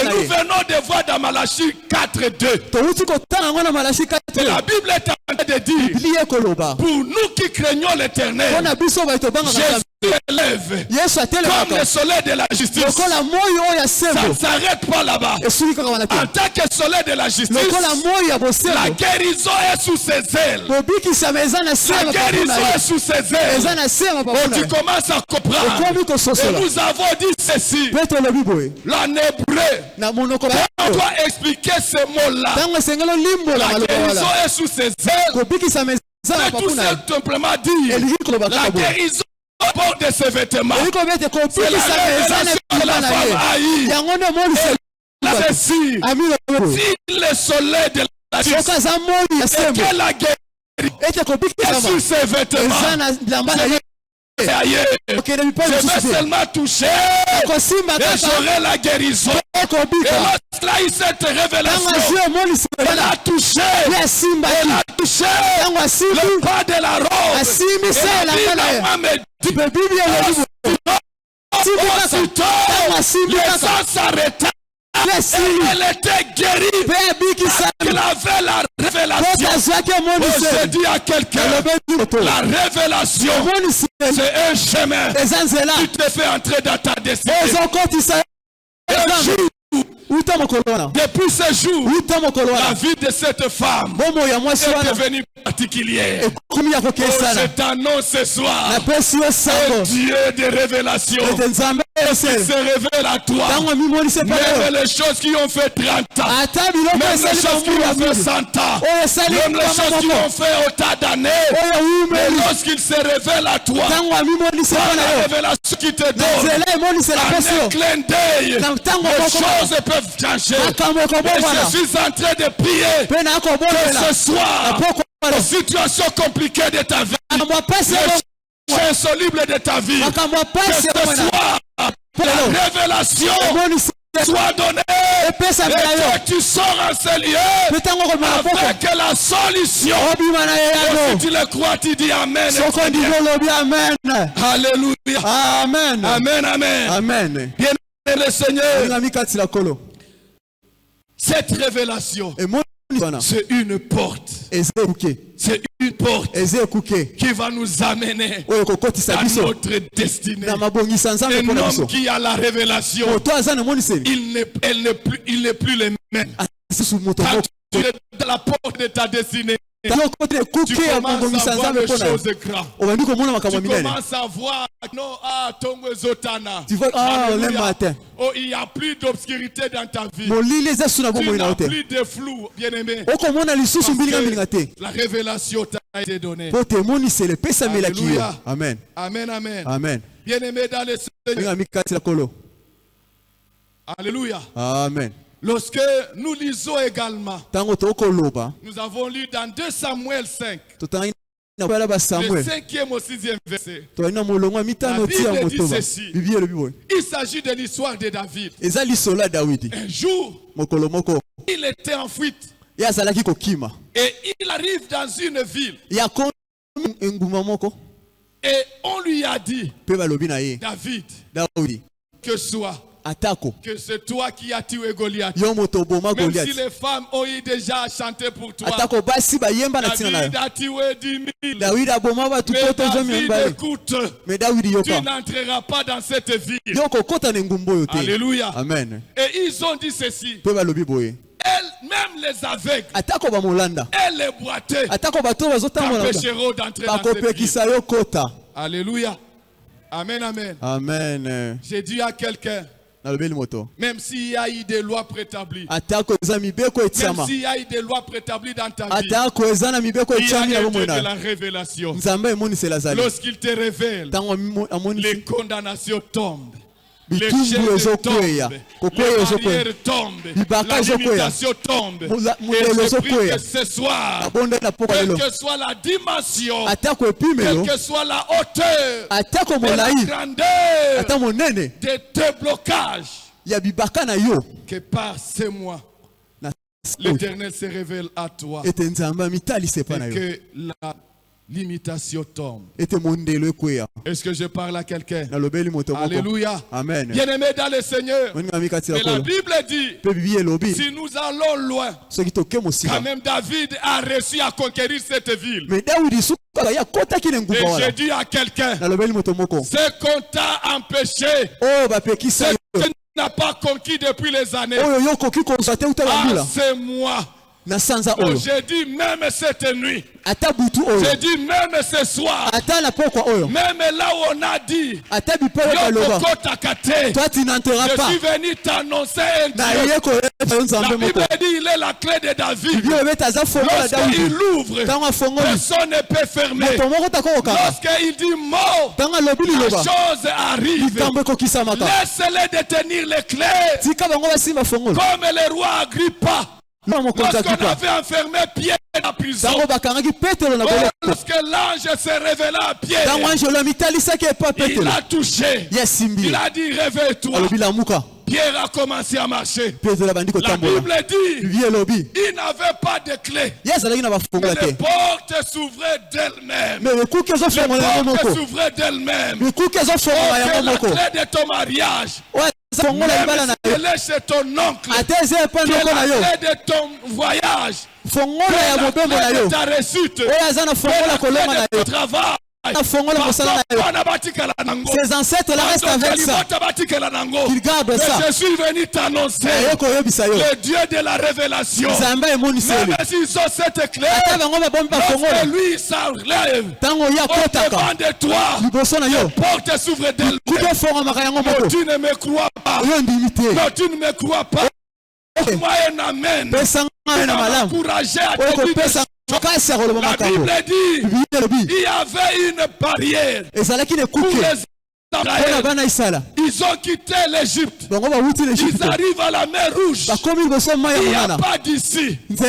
[SPEAKER 4] nous venons de voir dans Malachie 4:2. La Bible est en train de dire, pour nous qui craignons l'Éternel, Jésus élève comme le soleil de la justice. Ça ne s'arrête pas là-bas. En tant que soleil de la justice, la guérison est sous ses ailes. La guérison est sous ses ailes. Tu commences à comprendre. Et nous avons dit ceci. En hébreu, on doit expliquer ce mot-là. La guérison est sous ses ailes. C'est tout simplement dire la guérison bord de ses vêtements. C'est la révélation que la femme a eue. Si le soleil de la justice et qu'elle a guéri sur ses vêtements, je vais seulement toucher et j'aurai la guérison. Et lorsqu'elle a eu cette révélation, elle a touché le pas de la robe. Et la main me dit, le sang s'arrêta. Elle était guérie. Elle avait la révélation. Je dis à quelqu'un, la révélation, c'est un chemin qui te fait entrer dans ta destinée. Depuis ce jour, la vie de cette femme est devenue particulière. Je t'annonce ce soir, un Dieu de révélation. Il se révèle à toi. Même les choses qui ont fait 30 ans, même les choses qui ont fait 100 ans, même les choses qui ont fait autant d'années, mais lorsqu'il se révèle à toi, par la révélation qui te donne, en un clin d'œil, les choses peuvent changer. Et je suis en train de prier que ce soir, la situation compliquée de ta vie, les insolubles de ta vie, que ce soir, la révélation soit donnée et que tu sors en ce lieu avec la solution. Et si tu le crois, tu dis Amen. Alléluia. Amen. Amen. Amen. Bien le Seigneur. Cette révélation, c'est une porte. C'est une porte qui va nous amener à notre destinée. Un homme qui a la révélation, il n'est plus le même. Quand tu es dans la porte de ta destinée, tu commences à voir les choses grandes. Tu commences à voir il n'y a plus d'obscurité dans ta vie. Tu n'as plus de flou, bien-aimé. La révélation t'a été donnée. Alléluia. Amen. Amen. Amen. Bien-aimé dans le Seigneur. Alléluia. Amen. Lorsque nous lisons également, nous avons lu dans 2 Samuel 5, le 5e au 6e verset. La Bible dit ceci. Il s'agit de l'histoire de David. Un jour, il était en fuite. Et il arrive dans une ville. Et on lui a dit, David, que c'est toi qui as tué Goliath. Même si les femmes ont déjà chanté pour toi, David a tué 10 000. Mais David, écoute, tu n'entreras pas dans cette ville. Alléluia. Amen. Et ils ont dit ceci. Même les aveugles et les boiteux t'empêcheront d'entrer dans cette ville. Alléluia. Amen, amen. Amen. J'ai dit à quelqu'un, même s'il y a eu des lois préétablies, même s'il y a eu des lois préétablies dans ta vie, il y a un Dieu de la révélation. Lorsqu'il te révèle, les condamnations tombent. Les chaînes tombent, les barrières tombent, la limitation tombe. Et je prie que ce soir, quelle que soit la dimension, quelle que soit la hauteur, la grandeur de tes blocages, que par ces mois, l'Éternel se révèle à toi et que la limitation tombe. Est-ce que je parle à quelqu'un? Alléluia.
[SPEAKER 2] Amen.
[SPEAKER 4] Bien-aimé dans le Seigneur. Et la Bible dit, si nous allons loin, quand même David a réussi à conquérir cette ville. Et je dis à quelqu'un, ce qu'on t'a empêché, ce que tu n'as pas conquis depuis les années, c'est moi. J'ai dit même cette nuit, j'ai dit même ce soir, même là où on a dit, je suis venu t'annoncer un Dieu. La Bible dit il est la clé de David. Lorsqu'il ouvre, personne ne peut fermer. Lorsqu'il dit mort, la chose arrive. Laisse-les détenir les clés. Comme le roi Agrippa, lorsqu'on avait enfermé Pierre dans la prison, lorsque l'ange s'est révélé à Pierre, il a touché, il a dit réveille-toi. Pierre a commencé à marcher. La Bible dit il n'avait pas de clé. Les portes s'ouvraient d'elles-mêmes. Les portes s'ouvraient d'elles-mêmes. La clé de ton mariage, même si elle est chez ton oncle, la clé de ton voyage, la clé de ta réussite, la clé de ton travail.
[SPEAKER 2] Ses ancêtres restent avec ça. Ils gardent ça.
[SPEAKER 4] Je suis venu t'annoncer le Dieu de la révélation. Même s'ils ont cette clé, lorsque lui s'enlève au-devant de toi, les portes s'ouvrent d'elles-mêmes. Mais tu ne me crois pas. Mais tu ne me crois pas. Moi un amen. Encourager à te dire. La Bible dit il y avait une barrière pour les Israéliens. Ils ont quitté l'Égypte. Ils arrivent à la mer Rouge. Il n'y a pas d'ici. Il y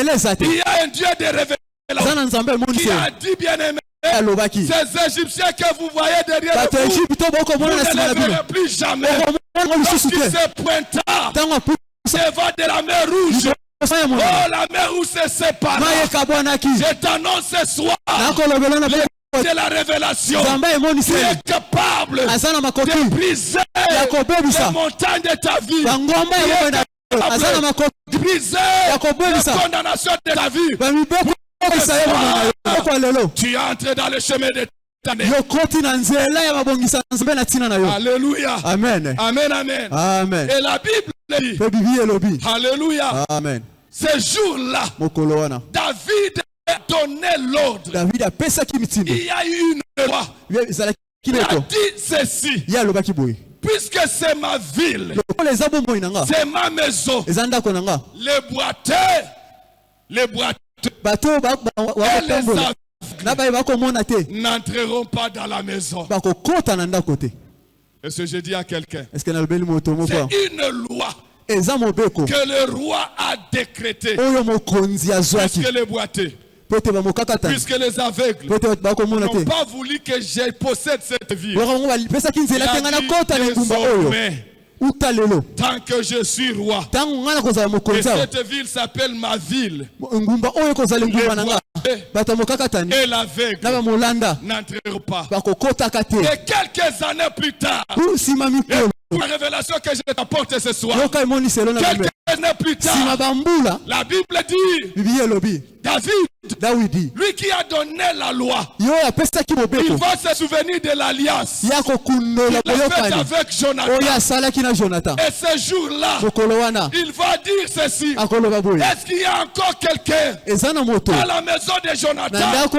[SPEAKER 4] a un Dieu de révélation qui a dit bien aimé, ces Égyptiens que vous voyez derrière vous, vous ne les verrez plus jamais. Lorsqu'il se pointa devant de la mer Rouge, oh, la mer où se sépare. Je t'annonce ce soir de la révélation qui est capable de briser les montagnes de ta vie, de briser la condamnation de ta vie. Tu entres dans le chemin de ta vie. Alléluia.
[SPEAKER 2] Amen.
[SPEAKER 4] Amen, amen.
[SPEAKER 2] Amen.
[SPEAKER 4] Et la Bible dit, alléluia.
[SPEAKER 2] Amen.
[SPEAKER 4] Ce jour-là, David a donné l'ordre. Il y a eu une loi. Il a dit ceci. Puisque c'est ma ville, c'est ma maison, les boiteux et les aveugles n'entreront pas dans la maison. Est-ce que je dis à quelqu'un? C'est une loi que le roi a décrété. Puisque les boiteux, puisque les aveugles n'ont pas voulu que je possède cette ville. Tant que je suis roi, et cette ville s'appelle ma ville, et l'aveugle n'entreront pas. Et quelques années plus tard, la révélation que je t'apporte ce soir, quelques années plus tard, la Bible dit David, lui qui a donné la loi, il va se souvenir de l'alliance qu'il a faite avec Jonathan. Et ce jour-là, il va dire ceci: est-ce qu'il y a encore quelqu'un à la maison de Jonathan pour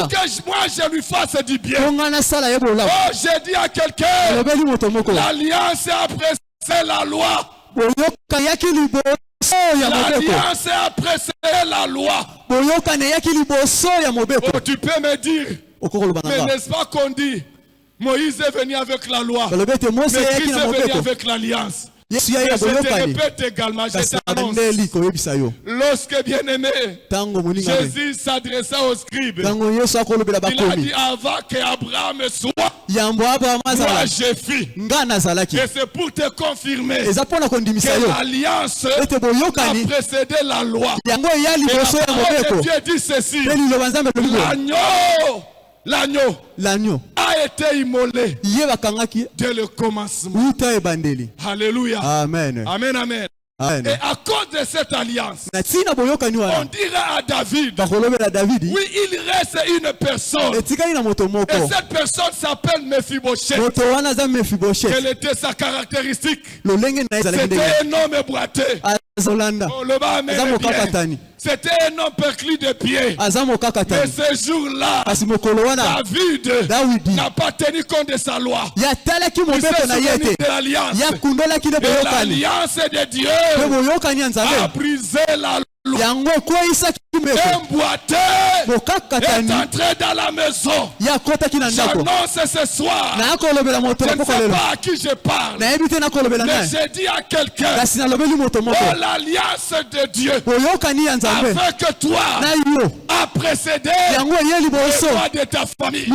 [SPEAKER 4] que moi je lui fasse du bien? Oh, j'ai dit à quelqu'un, l'alliance a précédé la loi. L'alliance a précédé la loi. Oh, tu peux me dire, mais n'est-ce pas qu'on dit,
[SPEAKER 2] Moïse est venu avec la loi. Mais Christ est venu avec l'alliance. Je te répète également, je t'annonce. Lorsque bien-aimé, Jésus s'adressa aux scribes. Il a dit avant qu'Abraham soit, moi j'ai fui. Et c'est pour te confirmer que l'alliance a précédé la loi. Et la parole de Dieu dit ceci. L'agneau a été immolé dès le commencement. Alléluia.
[SPEAKER 4] Amen.
[SPEAKER 2] Amen, amen.
[SPEAKER 4] Amen.
[SPEAKER 2] Et à cause de cette alliance, on dira à David, oui, il reste une personne. Et cette personne s'appelle Mephibosheth. Quelle était sa caractéristique? C'était un homme boiteux. Oh, le bas, c'était un homme perclus de pied. Mais ce jour-là, David n'a pas tenu compte de sa loi. Il s'est souvenu de l'alliance. Et l'alliance de Dieu a brisé la loi. Un boiteux est entré dans la maison. J'annonce ce soir. Je ne sais pas à qui je parle. Mais je dis à quelqu'un. Oh, l'alliance de Dieu avec toi a précédé le droit de ta famille.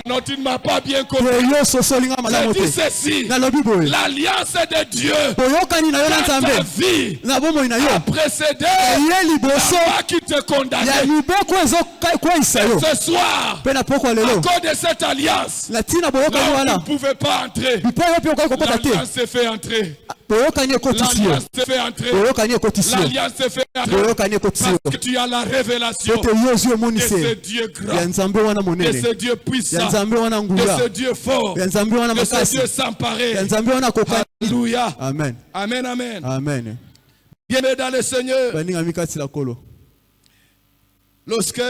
[SPEAKER 2] Non, tu ne m'as pas bien compris. Je dis ceci. L'alliance de Dieu dans ta vie a précédé la loi qui te condamnait. Ce soir, à cause de cette alliance, là où tu ne pouvais pas entrer, l'alliance s'est fait entrer. L'alliance s'est fait entrer. L'alliance s'est fait entrer. Parce que tu as la révélation de ce Dieu grand, de ce Dieu puissant, de ce Dieu fort, de ce Dieu sans pareil. Alléluia.
[SPEAKER 4] Amen.
[SPEAKER 2] Amen, amen.
[SPEAKER 4] Amen.
[SPEAKER 2] Bien-aimés dans le Seigneur, lorsque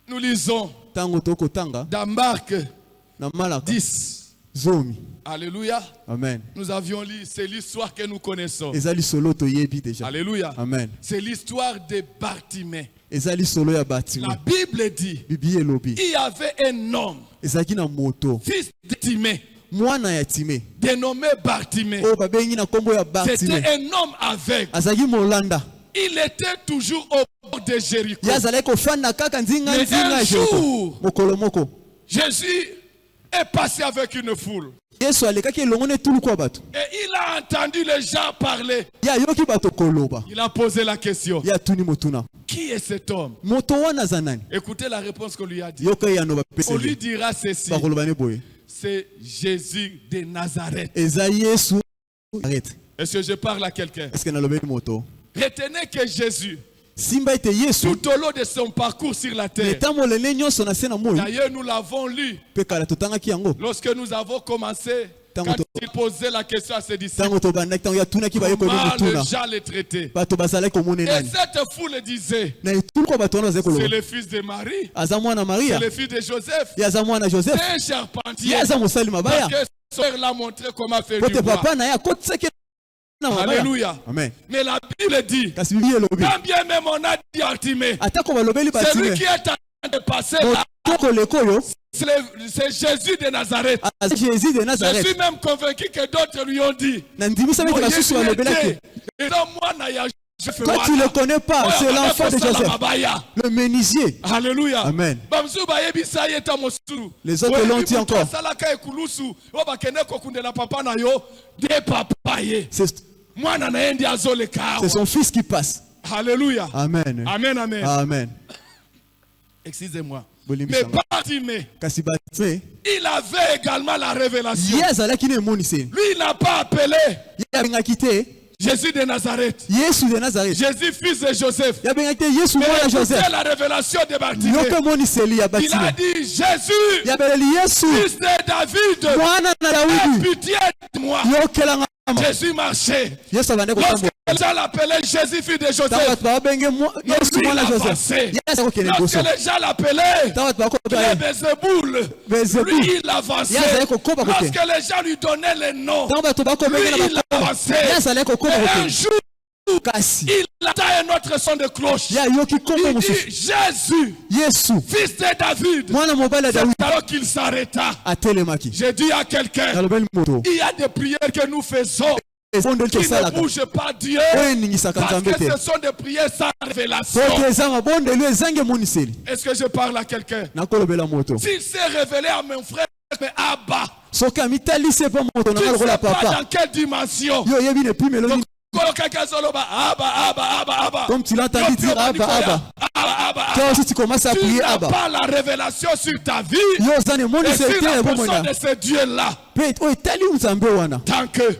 [SPEAKER 2] nous lisons dans Marc 10, alléluia,
[SPEAKER 4] amen.
[SPEAKER 2] Nous avions lu, c'est l'histoire que nous connaissons. Alléluia.
[SPEAKER 4] Amen.
[SPEAKER 2] C'est l'histoire de Bartimée.
[SPEAKER 4] La
[SPEAKER 2] Bible dit, il y avait un homme, fils de Timée, dénommé Bartimée. C'était un homme aveugle. Il était toujours au bord de Jéricho. Mais un jour, Jésus est passé avec une foule. Et il a entendu les gens parler. Il a posé la question. Qui est cet homme? Écoutez la réponse qu'on lui a dit. On lui dira ceci. C'est Jésus de Nazareth. Est-ce que je parle à quelqu'un? Retenez que Jésus, tout au long de son parcours sur la terre, d'ailleurs nous l'avons lu, lorsque nous avons commencé, quand il posait la question à ses disciples, comment les gens les traitaient. Et cette foule disait, c'est le fils de Marie, c'est le fils de Joseph, c'est un charpentier, parce que son père l'a montré comment faire du bois. Alléluia.
[SPEAKER 4] Amen.
[SPEAKER 2] Mais la Bible dit, quand bien même on a dit Bartimée, celui qui est en train de passer là, c'est Jésus de Nazareth. Je suis même convaincu que d'autres lui ont dit,
[SPEAKER 4] toi tu ne le connais pas, c'est l'enfant de Joseph, le menuisier.
[SPEAKER 2] Alléluia.
[SPEAKER 4] Amen. Les autres l'ont dit encore. C'est son fils qui passe.
[SPEAKER 2] Alléluia.
[SPEAKER 4] Amen.
[SPEAKER 2] Amen, amen.
[SPEAKER 4] Amen.
[SPEAKER 2] Excusez-moi. Mais Bartimée, il avait également la révélation. Lui, il n'a pas appelé Jésus de Nazareth. Jésus fils de Joseph. Mais c'est la révélation de Bartimée. Il a dit Jésus, fils de David, aie pitié de moi. Jésus marchait. Lorsque les gens l'appelaient Jésus fils de Joseph, lui il avançait. Lorsque les gens l'appelaient Bézéboul, lui il avançait. Lorsque les gens lui donnaient les noms, lui il avançait. Et un jour,
[SPEAKER 4] il attend un autre son de cloche. Il dit Jésus, fils de David. C'est alors qu'il s'arrêta. J'ai dit à quelqu'un, il y a des prières que nous faisons qui ne bougent pas Dieu, parce que ce sont des prières sans révélation. Est-ce que je parle à quelqu'un? S'il s'est révélé à mon frère, mais Abba, tu ne sais pas dans quelle dimension.
[SPEAKER 2] Comme tu l'as entendu dire Abba. Toi aussi tu commences à prier Abba.
[SPEAKER 4] Tu n'as pas la révélation sur ta vie. Et sur la personne de ce Dieu-là. Tant que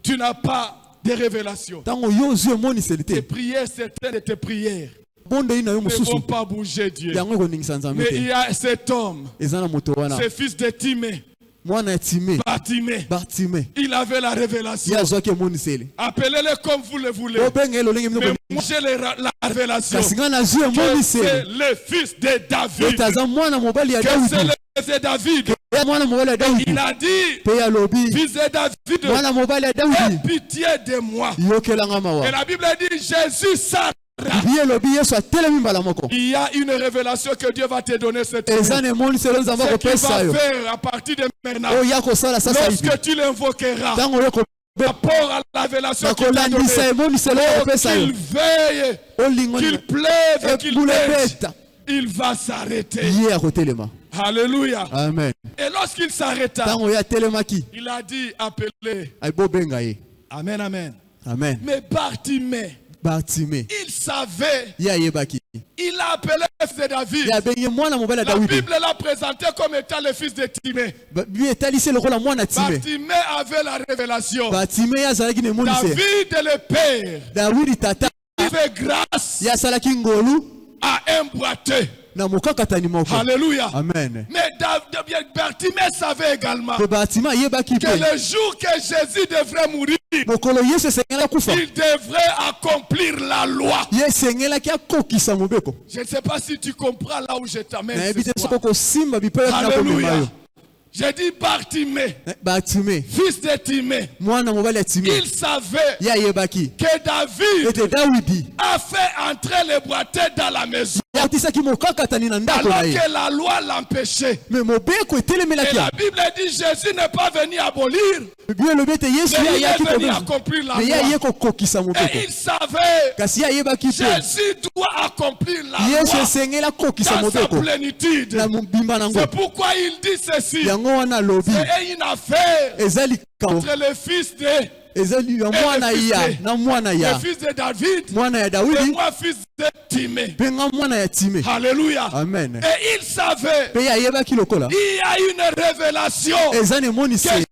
[SPEAKER 4] tu n'as pas de révélation, tes prières, certaines de tes prières ne vont pas bouger Dieu. Mais il y a cet homme, ce fils de Timée, Bartimée, il avait la révélation. Appelez-le comme vous le voulez. Mais moi j'ai la révélation que c'est le fils de David. Que c'est le fils de David. Il a dit, fils de David, aie pitié de moi. Et la Bible dit, Jésus s'arrête. Il y a une révélation que Dieu va te donner cette nuit. Ce qu'il va faire à partir de maintenant, lorsque tu l'invoqueras, par rapport à la révélation qu'il t'a donnée, qu'il veille, qu'il pleuve, qu'il neige, il va s'arrêter. Alléluia.
[SPEAKER 2] Amen.
[SPEAKER 4] Et lorsqu'il s'arrêta, il a dit, appelez. Amen, amen.
[SPEAKER 2] Amen.
[SPEAKER 4] Mais Bartimée, il savait. Il a appelé le fils de David. La Bible l'a présenté comme étant le fils de Timée. Bartimée avait la révélation. David est le père. Il fait grâce à un boiteux. Alléluia.
[SPEAKER 2] Amen.
[SPEAKER 4] Mais Bartimée savait également que le jour que Jésus devrait mourir, il devrait accomplir la loi. Je ne sais pas si tu comprends là où je t'amène. Alléluia. J'ai dit Bartimée, fils de Timée. Il savait que David a fait entrer les boiteux dans la maison, alors que la loi l'empêchait. Et la Bible dit Jésus n'est pas venu abolir, mais il est venu accomplir la loi. Et il savait que Jésus doit accomplir la loi dans sa plénitude. C'est pourquoi il dit ceci. C'est une affaire entre le fils de le fils de David et moi fils de Timée. Alléluia.
[SPEAKER 2] Amen.
[SPEAKER 4] Et il savait, il y a une révélation que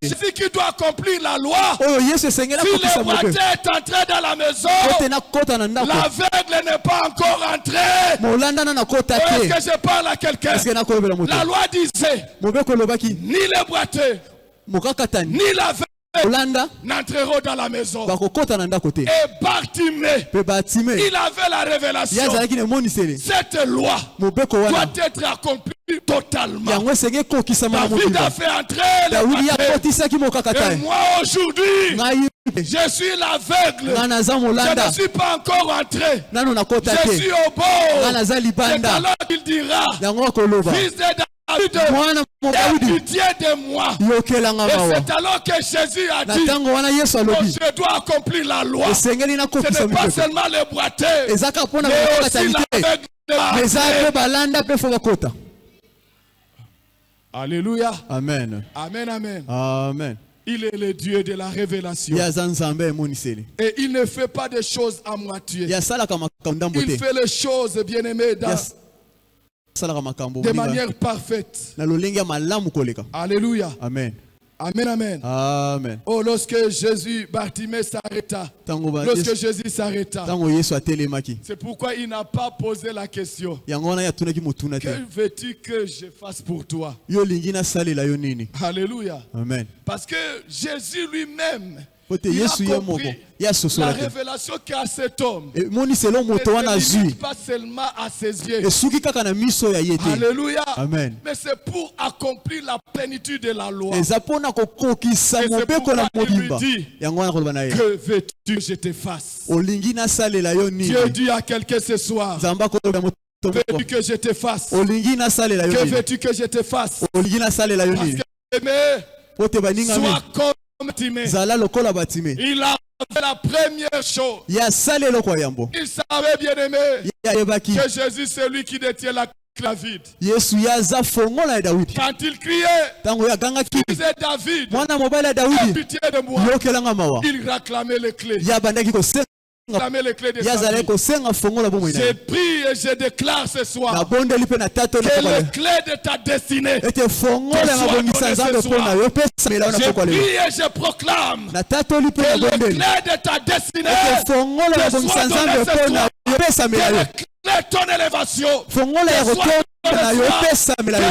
[SPEAKER 4] Jésus qui doit accomplir la loi. Si le boiteux est entré dans la maison, l'aveugle n'est pas encore entré. Est-ce que je parle à quelqu'un? La loi disait, ni le boiteux ni l'aveugle n'entreront dans la maison. Et Bartimée, il avait la révélation. Cette loi doit être accomplie totalement. David a fait entrer les boiteux. Et moi aujourd'hui, je suis l'aveugle. Je ne suis pas encore entré. Je suis au bord. C'est alors qu'il dira, fils de David, aie pitié de moi. Et c'est alors que Jésus a dit, je dois accomplir la loi. Ce n'est pas seulement les boiteux, mais aussi l'aveugle. Alléluia.
[SPEAKER 2] Amen.
[SPEAKER 4] Amen, amen.
[SPEAKER 2] Amen.
[SPEAKER 4] Il est le Dieu de la révélation. Et il ne fait pas des choses à moitié. Il fait les choses, bien-aimés, de manière parfaite. Alléluia.
[SPEAKER 2] Amen.
[SPEAKER 4] Amen, amen.
[SPEAKER 2] Amen.
[SPEAKER 4] Oh, lorsque Bartimée s'arrêta, c'est pourquoi il n'a pas posé la question. Que veux-tu que je fasse pour toi? Alléluia.
[SPEAKER 2] Amen.
[SPEAKER 4] Parce que Jésus lui-même,
[SPEAKER 2] Il a compris la révélation qu'a cet homme. Ne limite pas seulement à ses yeux. Alléluia.
[SPEAKER 4] Amen.
[SPEAKER 2] Mais c'est pour accomplir la plénitude de la loi.
[SPEAKER 4] Et c'est pourquoi
[SPEAKER 2] il lui dit, que veux-tu que je te fasse? Dieu dit à quelqu'un ce soir, veux-tu que je te fasse? Que veux-tu que je te fasse? Parce que aimé, sois comme Timée. Il a fait la première chose. Il savait bien aimé que Jésus c'est lui qui détient la David. Quand il criait, il disait David, aie pitié de moi. Il réclamait les clés. J'ai pris et je déclare ce soir que les clés de ta destinée te soient données ce soir. J'ai pris et je proclame que les clés de ta destinée te soient données ce soir. Que les clés de ton élévation te soient données ce soir. Que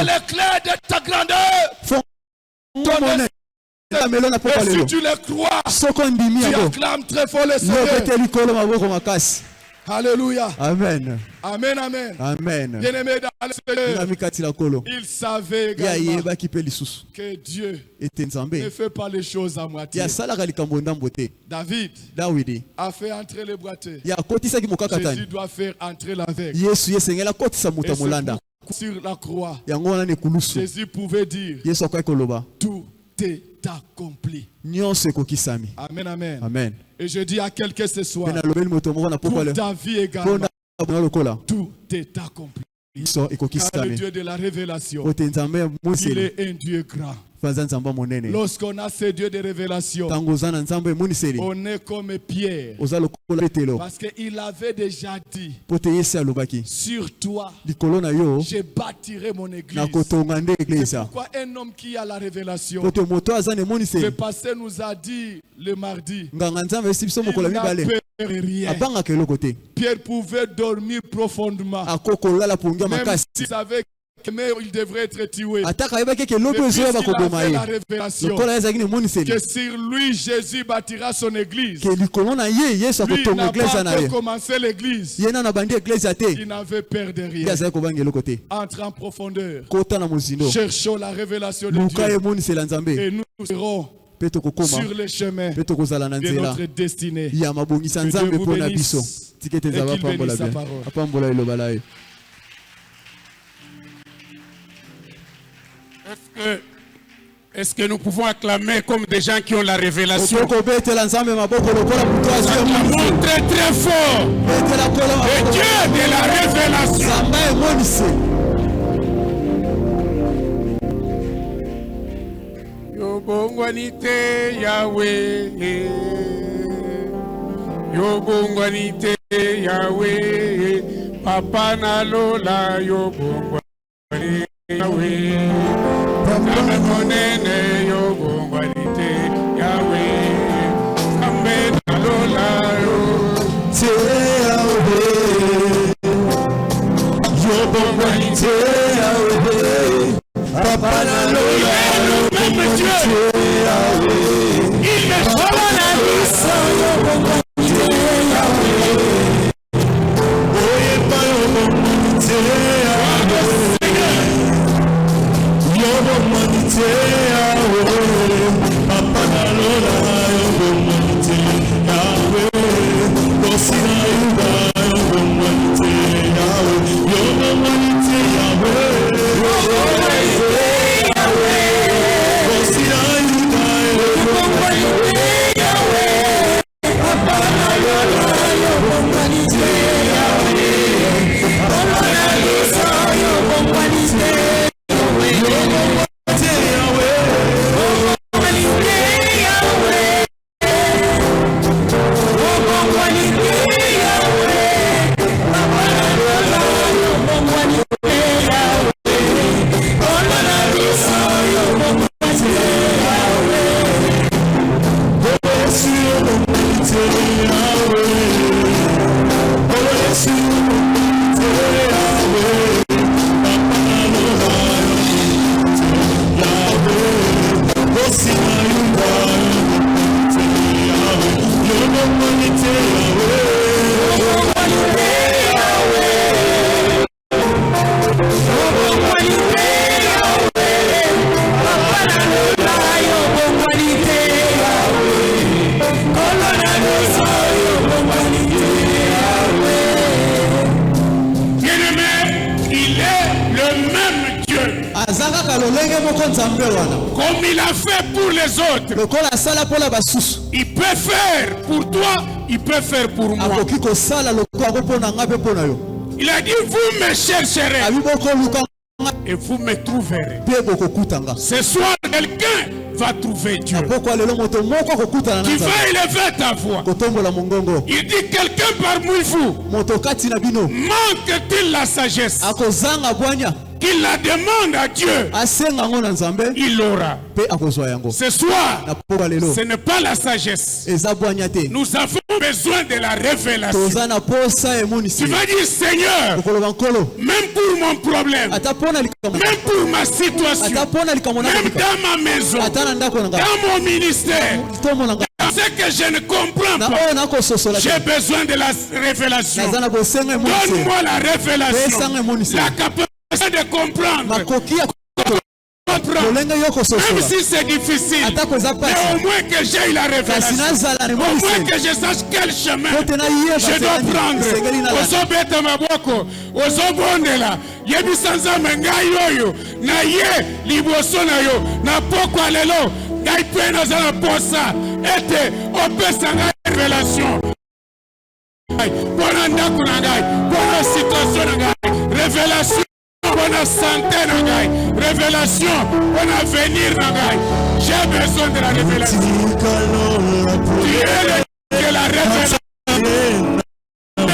[SPEAKER 2] les clés de ta grandeur données. Et si tu les crois, tu acclames très fort le Seigneur. Alléluia.
[SPEAKER 4] Amen.
[SPEAKER 2] Amen, amen.
[SPEAKER 4] Amen.
[SPEAKER 2] Bien-aimé dans le Seigneur, il savait également que Dieu ne fait pas les choses à moitié. David a fait entrer le boiteux. Jésus doit faire entrer l'aveugle. Et sur la croix, Jésus pouvait dire tout est accompli. Amen, amen.
[SPEAKER 4] Amen.
[SPEAKER 2] Et je dis à quelqu'un ce soir, pour ta vie également, tout est accompli. Car le Dieu de la révélation, il est un Dieu grand. Lorsqu'on a ce Dieu de révélation, on est comme Pierre. Parce qu'il avait déjà dit, sur toi, je bâtirai mon église. C'est pourquoi un homme qui a la révélation, le pasteur nous a dit le mardi, il n'a peur de rien. Pierre pouvait dormir profondément, même s'il savait mais il devrait être tué. Mais puisqu'il a fait la révélation que sur lui Jésus bâtira son église, lui n'a pas encore commencé l'église, il n'avait peur de rien. Entre en profondeur, cherchons la révélation de Dieu et nous serons sur le chemin de notre destinée. Que Dieu vous bénisse et qu'il bénisse sa parole.
[SPEAKER 5] Est-ce que nous pouvons acclamer comme des gens qui ont la révélation? Acclamons très très fort le Dieu de la révélation. Yobongwanite Yahweh, Yobongwanite Yahweh, Papa Nalola Yobongwanite Yahweh. Monene Yobongwanite Yahweh, Kambe Nalola Yobongwanite Yahweh, Papa Nalola Yobongwanite Yahweh, il me sauve la vie sans Yobongwanite Yahweh, Oye pa Yobongwanite Yahweh. Papa Nalola Yobongwanite Yahweh, Kosina Yuda Yobongwanite Yahweh, Yobongwanite Yahweh, Kosina Yuda Yobongwanite Yahweh, Papa Nalola Yobongwanite Yahweh, Papa Nalola Yobongwanite Yahweh, Yahweh, Comme il a fait pour les autres. Il peut faire pour toi, il peut faire pour moi. Il a dit, vous me chercherez et vous me trouverez. Ce soir, quelqu'un va trouver Dieu. Tu vas élever ta voix. Il dit, quelqu'un parmi vous manque-t-il la sagesse? Qu'il la demande à Dieu, il l'aura. Ce soir, ce n'est pas la sagesse. Nous avons besoin de la révélation. Tu vas dire, Seigneur, même pour mon problème, même pour ma situation, même dans ma maison, dans mon ministère, ce que je ne comprends pas, j'ai besoin de la révélation. Donne-moi la révélation, la capacité de comprendre. Même si c'est difficile, mais au moins que j'ai la révélation, au moins que je sache quel chemin je dois prendre. Osobeta maboko, osobondela, yebisanza mengai yoyo, na ye liboso na yo, na poko alelo, ngai pena za na posa, ete opesa ngai révélation. Bona ndako na ngai, bona situation na ngai, révélation. Bonne santé, révélation, bon avenir, j'ai besoin de la révélation. Tu es le Dieu de la révélation. Le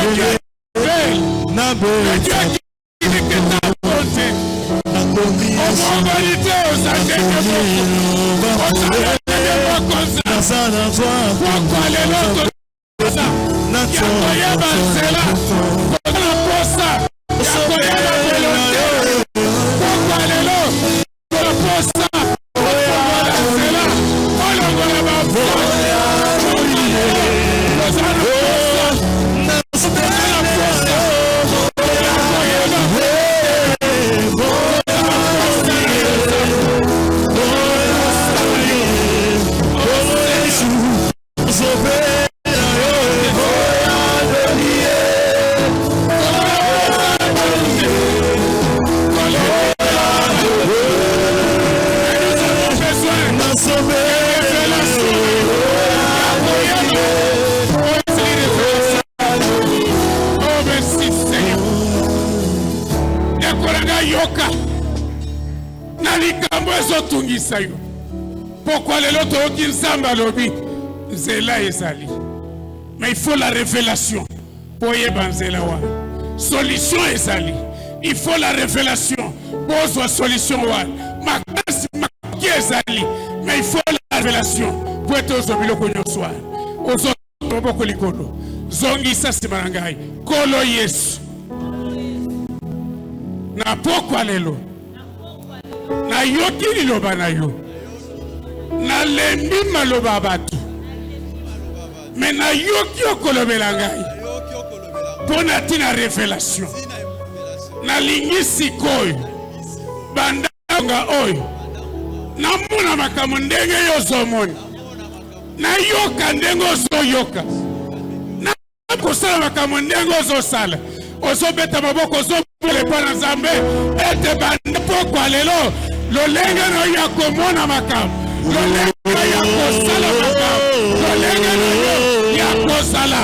[SPEAKER 5] Dieu qui dit que ta bonté, aux moralités, aux agents de pourquoi les autres qui s'en lobby c'est là et sali. Mais il faut la révélation pour y banzelawa. Solution est sali. Il faut la révélation pour solution wa. Ma classe ma qui est sali. Mais il faut la révélation pour être au sobilo konyo soir. Aux autres beaucoup likolo. Zongi sa simarangai. Kolo Yesu. Na pourquoi lelo. Na yoki liloba na yo. Na lembi maloba batu. Mais na yoki okolobela ngai. Pona tina révélation. Na lingi sikoyo. Bandanga oyo. Na muna makambo ndenge yo zomoni. Na yoka ndenge ozo yoka. Na kosala makambo ndenge ozo sala. Ozo beta maboko ozo pele pana Nzambe. Ete banda pokwa lelo. Lolenga no ya komona makambo. Lolenga ya kosala makambo. Lolenga no ya kosala.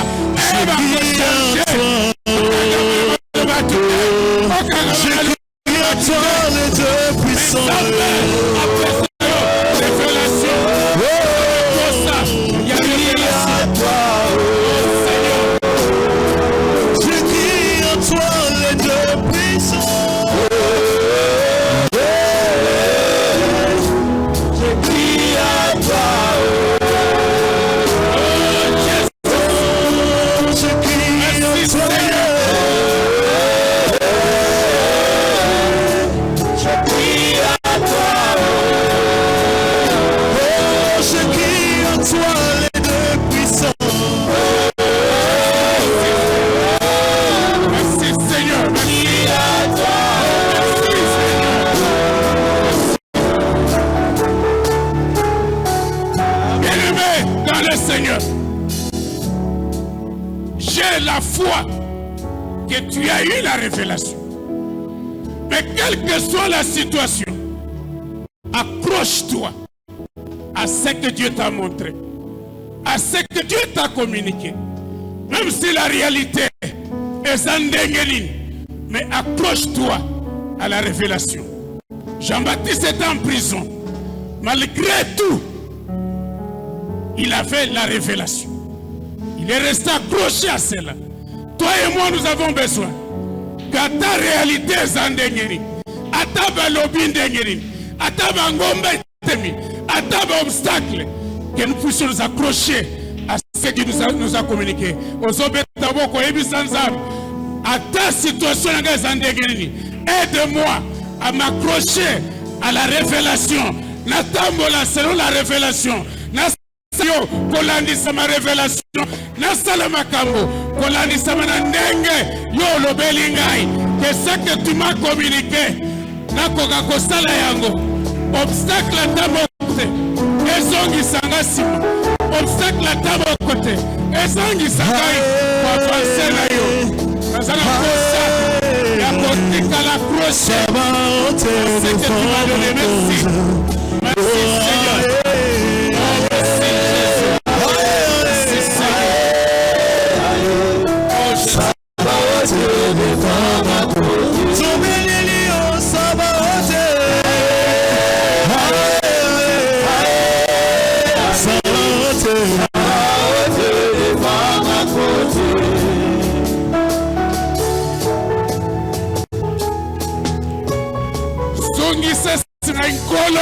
[SPEAKER 5] Eba kosala.
[SPEAKER 6] Que tu as eu la révélation. Mais quelle que soit la situation,
[SPEAKER 5] accroche-toi à ce que Dieu t'a montré, à ce que Dieu t'a communiqué. Même si la réalité est sans dégueule, mais accroche-toi à la révélation. Jean-Baptiste était en prison. Malgré tout, il avait la révélation. Il est resté accroché à cela. Toi et moi, nous avons besoin que ta réalité sans dégueule, à ta balobine dégueule, à ta bangomba temi, à ta obstacle, que nous puissions nous accrocher à ce qu'il nous a communiqué. À ta situation, aide-moi à m'accrocher à la révélation. Natambola selon la révélation. Nasayo kolandisa ma révélation. Nasala makambo kolandisa manandenge yo lobelingai. Que ce que tu m'as communiqué, nakoka kosala yango. Obstacle à ta côté. Ezongi sanga sima. Obstacle à ta côté. Ezongi sanga pour avancer na yo. Nazala kosa ya kotika la croche. C'est que tu m'as donné, merci. Merci Seigneur. Oh, merci Jésus. Merci Seigneur. Oh Jésus.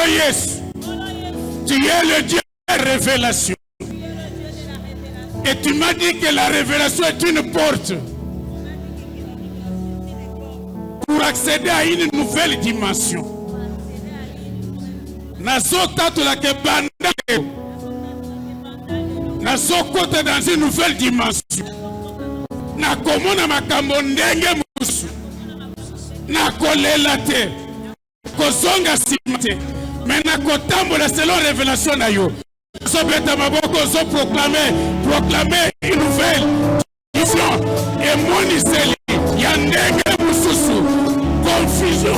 [SPEAKER 5] Yes. Tu es le Dieu de la révélation. Et tu m'as dit que la révélation est une porte pour accéder à une nouvelle dimension. Nazokota dans une nouvelle dimension. Nakomona makambo ndenge musu. Nakolela te. Kozonga simate. Mais nakotambola selon révélation na yo. Sobeta maboko so proclamer une nouvelle vision. Et moniseli yandenge mususu. Confusion.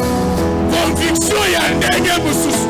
[SPEAKER 5] Conviction yandenge mususu.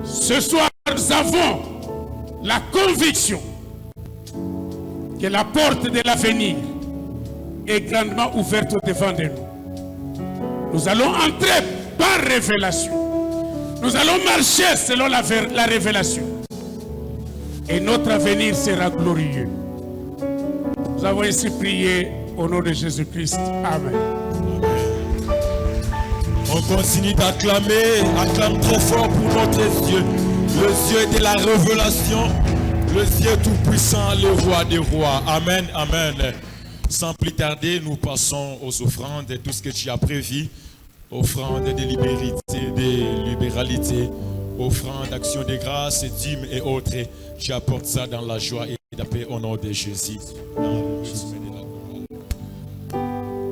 [SPEAKER 5] Ce soir, nous avons la conviction que la porte de l'avenir est grandement ouverte devant de nous. Nous allons entrer par révélation. Nous allons marcher selon la révélation. Et notre avenir sera glorieux. Nous avons ainsi prié au nom de Jésus-Christ. Amen.
[SPEAKER 1] On continue d'acclamer, acclame très fort pour notre Dieu, le Dieu de la révélation, le Dieu tout-puissant, le roi des rois. Amen, amen. Sans plus tarder, nous passons aux offrandes, tout ce que tu as prévu, offrandes de libéralité, offrandes d'action de grâce, dîmes et autres. Tu apportes ça dans la joie et la paix au nom de Jésus.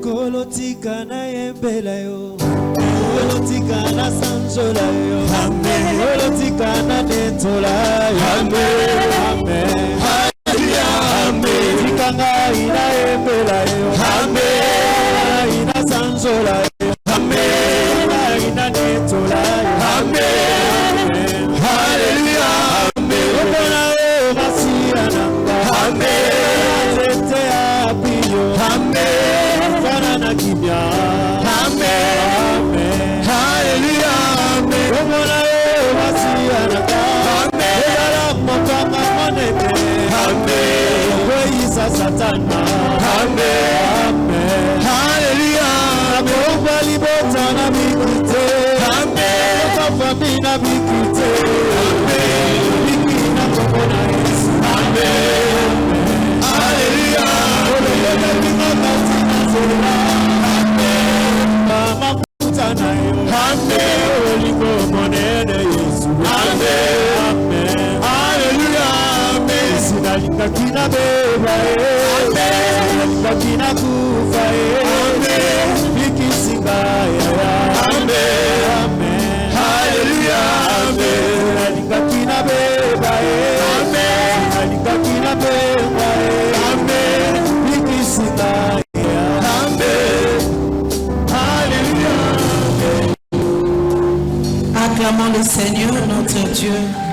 [SPEAKER 6] Kolotika na yembela yo, kolotika na sanjola yo, amen. Kolotika na dentola yo, amen, amen, amen. Mokanga ina embela yo. Amen. Ina sanzola yo. Amen. Ina netola yo. Amen. Hallelujah. Amen. Obona o masia nanga. Amen. Tete apio. Amen. Fana na kimya. Amen. Amen. Hallelujah. Amen. Obona o masia nanga. Amen. Ela mokanga monene. Amen. Weisa satana. Amen. Amen. Hallelujah. Amen. Bota na bikite. Amen. Famina bikite. Amen. Bikina kokona Yesu. Amen. Hallelujah. Olele bina katina zela. Amen. Mama kutana yo. Amen. Olingo monene Yesu. Amen. Amen. Hallelujah. Amen. Sinalika kina beba. Amen. Sinalika kina kufa. Amen. Bikisinga ya. Amen. Amen. Hallelujah. Amen. Sinalika kina beba. Amen. Sinalika kina beba. Amen. Bikisinga ya. Amen. Hallelujah.
[SPEAKER 7] Acclamons le Seigneur notre Dieu.